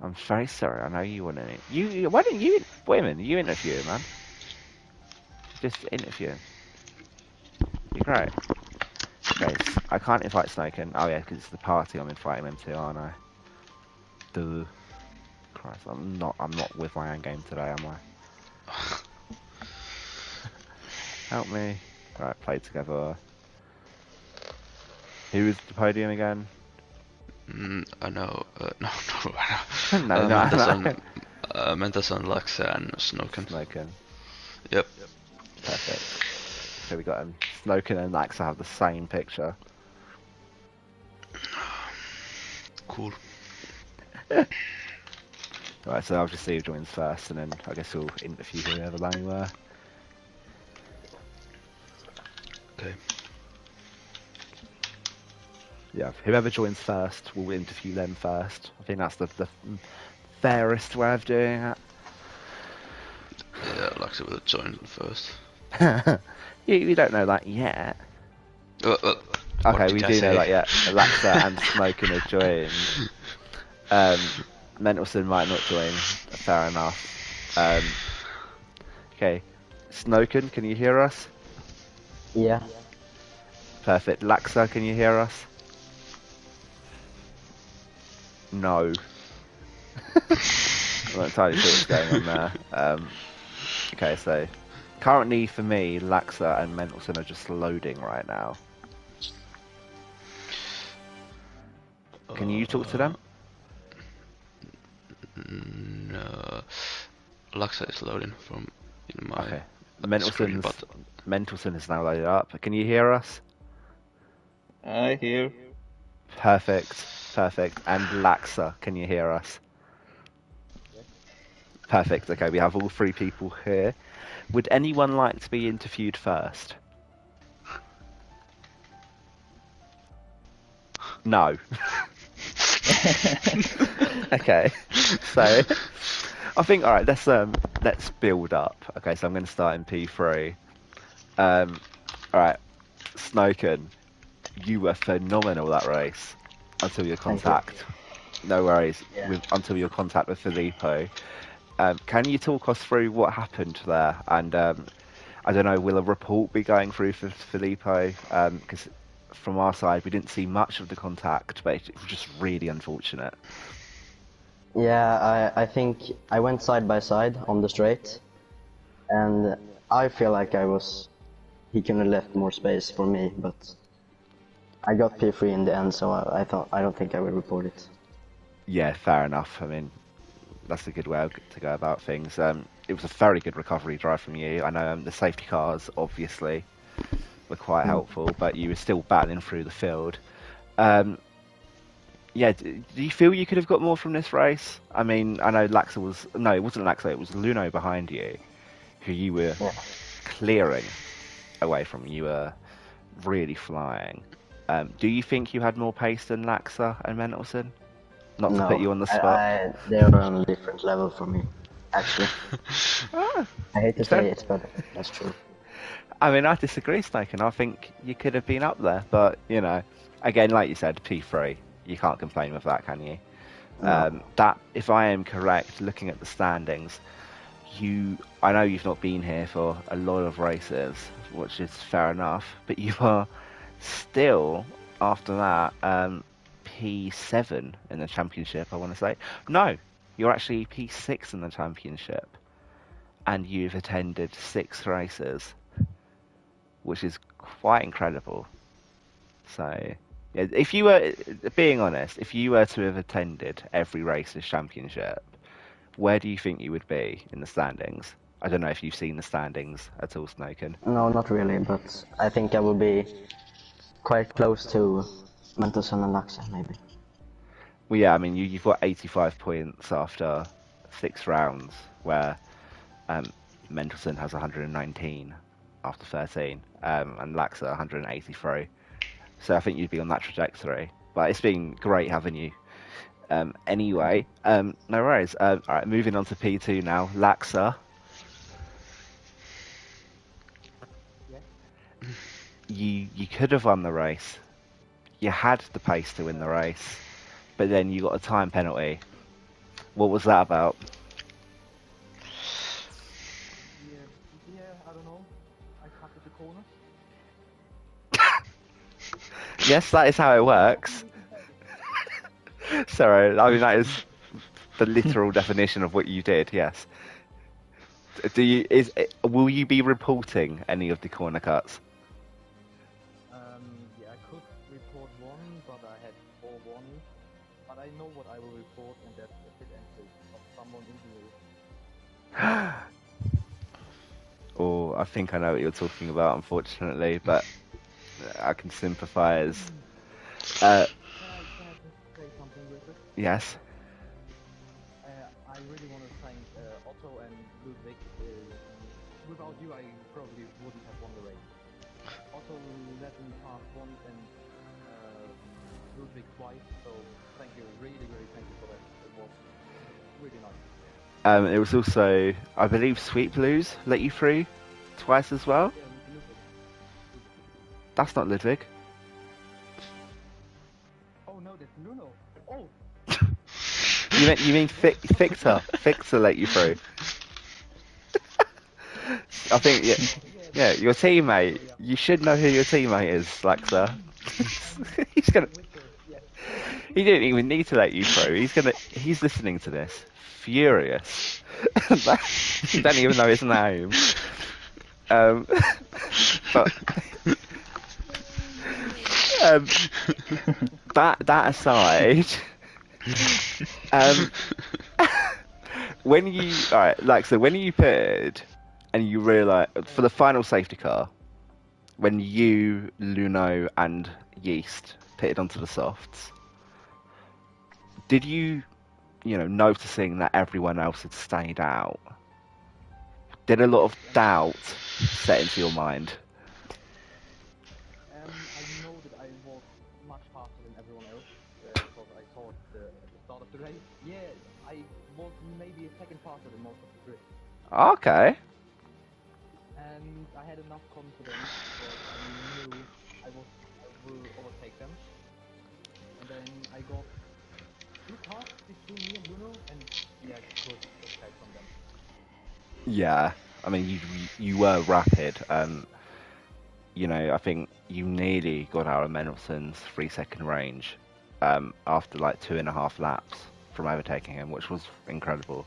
[SPEAKER 1] I'm very sorry. I know you want to. Why don't you, women? You interview him, man. Just interview him. You're great. Okay, I can't invite Snoken. Oh yeah, because it's the party. I'm inviting them to, aren't I? Duh. Christ, I'm not with my own game today, am I? Help me. Right, play together. Who is the podium again?
[SPEAKER 2] I know. No,
[SPEAKER 1] No, no.
[SPEAKER 2] Mentasson, Laxe, and Snoken.
[SPEAKER 1] Snoken.
[SPEAKER 2] Yep.
[SPEAKER 1] Perfect. So we got Snoken and Laxe have the same picture.
[SPEAKER 2] Cool.
[SPEAKER 1] Right, so I'll just see who joins first, and then I guess we'll interview whoever they were.
[SPEAKER 2] Okay.
[SPEAKER 1] Yeah, whoever joins first, we'll interview them first. I think that's the fairest way of doing it.
[SPEAKER 2] Yeah, Laxe will join first.
[SPEAKER 1] you don't know that yet.
[SPEAKER 2] Okay,
[SPEAKER 1] we do know that yet. Laxe and Smokin have joined. Mendelsohn might not join. Fair enough. Okay, Snoken, can you hear us?
[SPEAKER 3] Yeah.
[SPEAKER 1] Perfect. Laxe, can you hear us? No. I'm not entirely sure what's going on there. Okay, so currently for me, Laxe and Mendelsohn are just loading right now. Can you talk to them?
[SPEAKER 2] No. Laxe is loading from in my
[SPEAKER 1] Okay.
[SPEAKER 2] screen, but
[SPEAKER 1] Mendelsohn is now loaded up. Can you hear us?
[SPEAKER 3] I hear.
[SPEAKER 1] Perfect. Perfect. And Laxe, can you hear us? Perfect. Okay, we have all three people here. Would anyone like to be interviewed first? No. Okay. So I think alright, let's build up. Okay, so I'm gonna start in P3. Alright. Snoken, you were phenomenal that race until your contact. No worries.
[SPEAKER 3] Yeah.
[SPEAKER 1] Until your contact with Filippo. Can you talk us through what happened there? And I don't know, will a report be going through for Filippo? Because from our side, we didn't see much of the contact, but it was just really unfortunate.
[SPEAKER 3] Yeah, I think I went side by side on the straight, and I feel like he could have left more space for me, but I got P3 in the end, so I don't think I would report it.
[SPEAKER 1] Yeah, fair enough. I mean, that's a good way to go about things. It was a very good recovery drive from you. I know the safety cars, obviously, were quite helpful, but you were still battling through the field. Yeah, do you feel you could have got more from this race? I mean, I know Laxe was... No, it wasn't Laxe, it was Luno behind you, who you were clearing away from. You were really flying. Do you think you had more pace than Laxe and Mendelsohn? Not to put you on the spot.
[SPEAKER 3] They are on a different level for me, actually. I hate to say it, but that's true.
[SPEAKER 1] I mean, I disagree, Snoken. I think you could have been up there, but, you know, again, like you said, P3, you can't complain with that, can you?
[SPEAKER 3] No.
[SPEAKER 1] That, if I am correct, looking at the standings, I know you've not been here for a lot of races, which is fair enough, but you are still, after that, P7 in the championship, I want to say. No, you're actually P6 in the championship, and you've attended 6 races, which is quite incredible. So, yeah, if you were, being honest, if you were to have attended every race this championship, where do you think you would be in the standings? I don't know if you've seen the standings at all, Snoken.
[SPEAKER 3] No, not really, but I think I will be quite close to Mendelsohn and Laxe, maybe.
[SPEAKER 1] Well, yeah, I mean, you've got 85 points after 6 rounds, where Mendelsohn has 119 after 13, and Laxe 183. So I think you'd be on that trajectory. But it's been great having you. Anyway, no worries. Alright, moving on to P2 now. Laxe. You could have won the race. You had the pace to win the race, but then you got a time penalty. What was that about?
[SPEAKER 4] Yeah, I don't know. I counted the corner.
[SPEAKER 1] Yes, that is how it works. Sorry, I mean that is the literal definition of what you did, yes. Will you be reporting any of the corner cuts?
[SPEAKER 4] Yeah, I could report one, but I had 4 warnings. But I know what I will report, and that's a pit entry of someone injured.
[SPEAKER 1] Oh, I think I know what you're talking about, unfortunately, but I can sympathise.
[SPEAKER 4] Can I just say something real quick?
[SPEAKER 1] Yes.
[SPEAKER 4] I really want to thank Otto and Ludwig. Without you, I probably wouldn't have won the race. Otto let me pass once and Ludwig twice, so thank you, really, really thank you for that. It was really nice.
[SPEAKER 1] It was also, I believe, Sweet Blues let you through twice as well.
[SPEAKER 4] Yeah, Ludwig.
[SPEAKER 1] That's not Ludwig.
[SPEAKER 4] Oh no, that's Nuno. Oh!
[SPEAKER 1] You mean Victor? Victor let you through. I think yeah, your teammate. You should know who your teammate is, Laxa. He's gonna. He didn't even need to let you through. He's listening to this, furious. You don't even know his name. But that aside. When you when you pitted and you realise for the final safety car, when you, Luno, and Yeast pitted onto the softs, did you noticing that everyone else had stayed out? Did a lot of doubt set into your mind?
[SPEAKER 4] I know that I was much faster than everyone else because I saw it at the start of the race. Yeah, I was maybe a second faster than most of the grid.
[SPEAKER 1] Okay.
[SPEAKER 4] And I had enough confidence that I knew I will overtake them. And then I got 2 cars between me and Bruno, and yeah, I could escape from them.
[SPEAKER 1] Yeah, I mean you were rapid. I think you nearly got out of Mendelssohn's 3-second range after like 2.5 laps from overtaking him, which was incredible.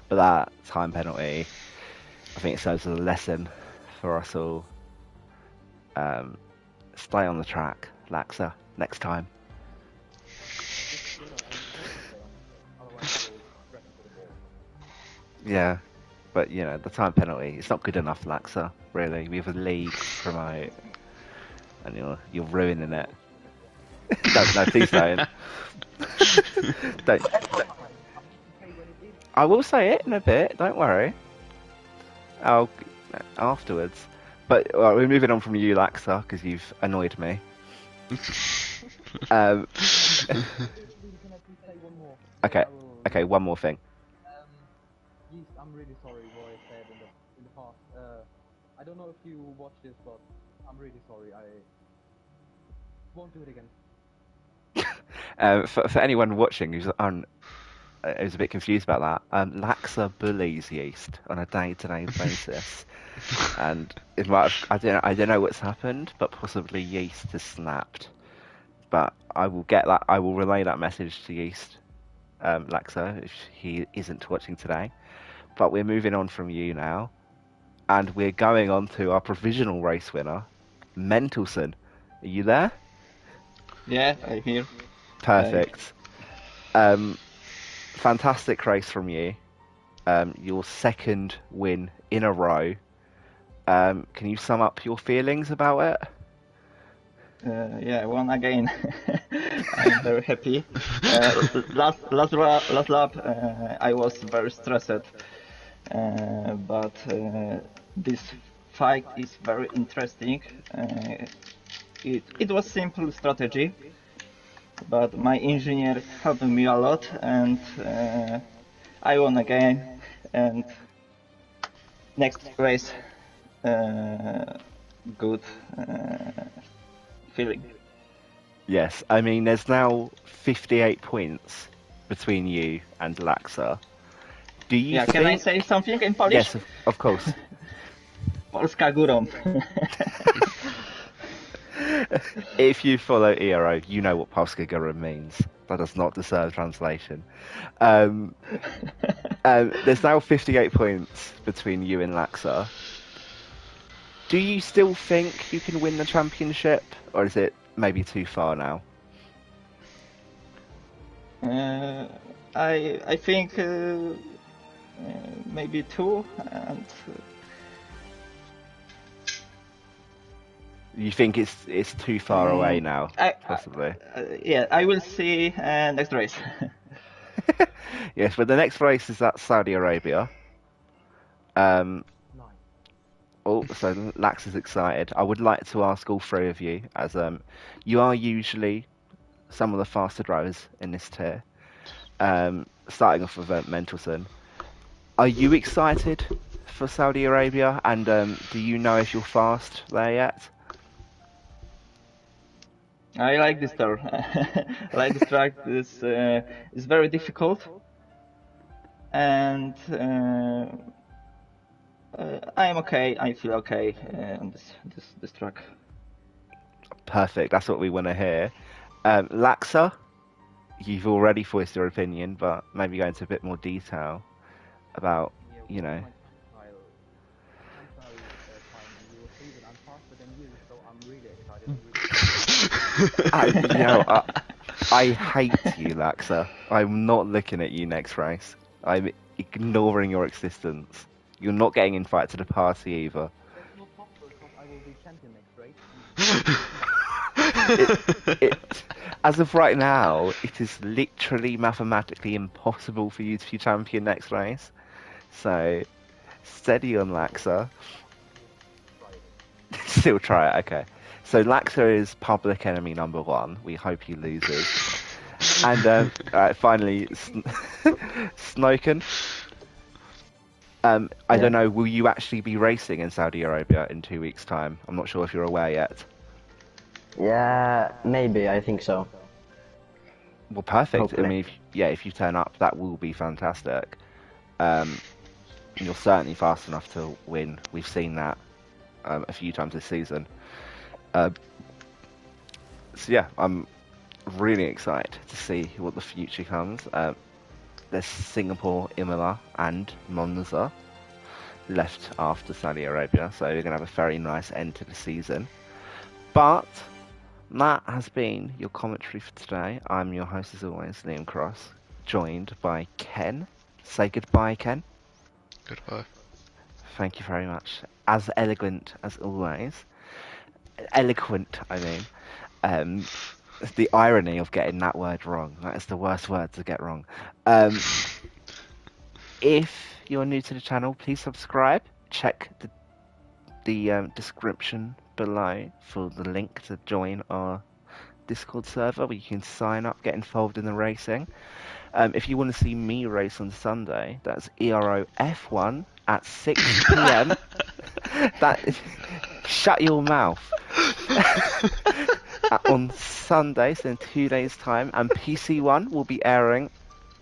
[SPEAKER 1] But that time penalty, I think it serves as a lesson for us all. Stay on the track, Laxa, next time. Yeah, but the time penalty, it's not good enough, Laxa, really. We have a league to promote, and you're ruining it. No, please don't. Don't. I will say it in a bit, don't worry. Afterwards. But we're moving on from you, Laxa, because you've annoyed me. Okay, one more thing.
[SPEAKER 4] Yeast, I'm really sorry what I said in the past. I don't know if you watch this, but I'm really sorry. I won't do it again.
[SPEAKER 1] For anyone watching who's a bit confused about that, Laxa bullies Yeast on a day-to-day basis, and I don't know what's happened, but possibly Yeast has snapped. But I will relay that message to Yeast, Laxa, if he isn't watching today. But we're moving on from you now, and we're going on to our provisional race winner, Mendelssohn. Are you there?
[SPEAKER 5] Yeah, I'm here.
[SPEAKER 1] Perfect. Fantastic race from you. Your second win in a row. Can you sum up your feelings about it?
[SPEAKER 5] Yeah, I won again. I'm very happy. Last lap, I was very stressed, but this fight is very interesting. It was simple strategy, but my engineer helped me a lot, and I won again. And next race, good feeling.
[SPEAKER 1] Yes, I mean there's now 58 points between you and Laxa. Do you
[SPEAKER 5] Can I say something in Polish?
[SPEAKER 1] Yes, of course.
[SPEAKER 5] Polska górą.
[SPEAKER 1] If you follow Ero, you know what Polska górą means. That does not deserve translation. There's now 58 points between you and Laxa. Do you still think you can win the championship, or is it maybe too far now?
[SPEAKER 5] I think maybe 2, and
[SPEAKER 1] you think it's too far away now, possibly?
[SPEAKER 5] Yeah, I will see next race.
[SPEAKER 1] Yes, but the next race is at Saudi Arabia. Oh, so Lax is excited. I would like to ask all three of you, as you are usually some of the faster drivers in this tier. Starting off with Mentelson, are you excited for Saudi Arabia? And do you know if you're fast there yet?
[SPEAKER 5] I like this track. I like this track. This is very difficult, and I am okay. I feel okay on this track.
[SPEAKER 1] Perfect. That's what we want to hear. Laxa, you've already voiced your opinion, but maybe go into a bit more detail about, you know. I hate you, Laxa. I'm not looking at you next race. I'm ignoring your existence. You're not getting invited to the party either. As of right now, it is literally mathematically impossible for you to be champion next race. So, steady on Laxa. Still try it, okay. So Laxa is public enemy number 1. We hope he loses. And finally, Snoken. I don't know, will you actually be racing in Saudi Arabia in 2 weeks' time? I'm not sure if you're aware yet.
[SPEAKER 3] Yeah, maybe, I think so.
[SPEAKER 1] Well, perfect.
[SPEAKER 3] Hopefully.
[SPEAKER 1] I mean, if you turn up, that will be fantastic. You're certainly fast enough to win. We've seen that a few times this season. So yeah, I'm really excited to see what the future comes. There's Singapore, Imola, and Monza left after Saudi Arabia, so we're going to have a very nice end to the season. But that has been your commentary for today. I'm your host as always, Liam Cross, joined by Ken. Say goodbye, Ken.
[SPEAKER 2] Goodbye.
[SPEAKER 1] Thank you very much. As elegant as always. Eloquent, I mean. The irony of getting that word wrong. That is the worst word to get wrong. If you're new to the channel, please subscribe. Check the description below for the link to join our Discord server where you can sign up, get involved in the racing. If you want to see me race on Sunday, that's Ero F1 at 6 PM. Shut your mouth. On Sunday, so in 2 days' time, and PC1 will be airing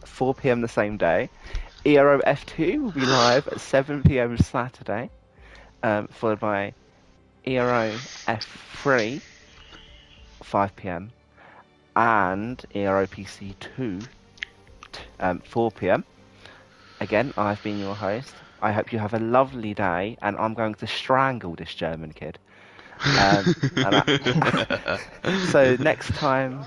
[SPEAKER 1] 4 PM the same day. Ero F2 will be live at 7 PM Saturday, followed by Ero F3 5 PM, and Ero PC2 4 PM. Again, I've been your host. I hope you have a lovely day, and I'm going to strangle this German kid. So next time,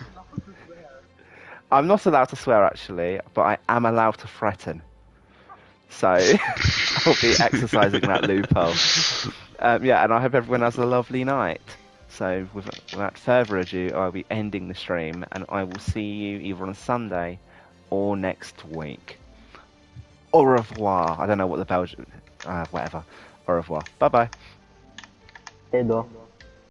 [SPEAKER 1] I'm not allowed to swear actually, but I am allowed to threaten. So I'll be exercising that loophole. Yeah, and I hope everyone has a lovely night. So without further ado, I'll be ending the stream, and I will see you either on Sunday or next week. Au revoir. I don't know what the Belgian, whatever. Au revoir. Bye bye.
[SPEAKER 3] Hey, though.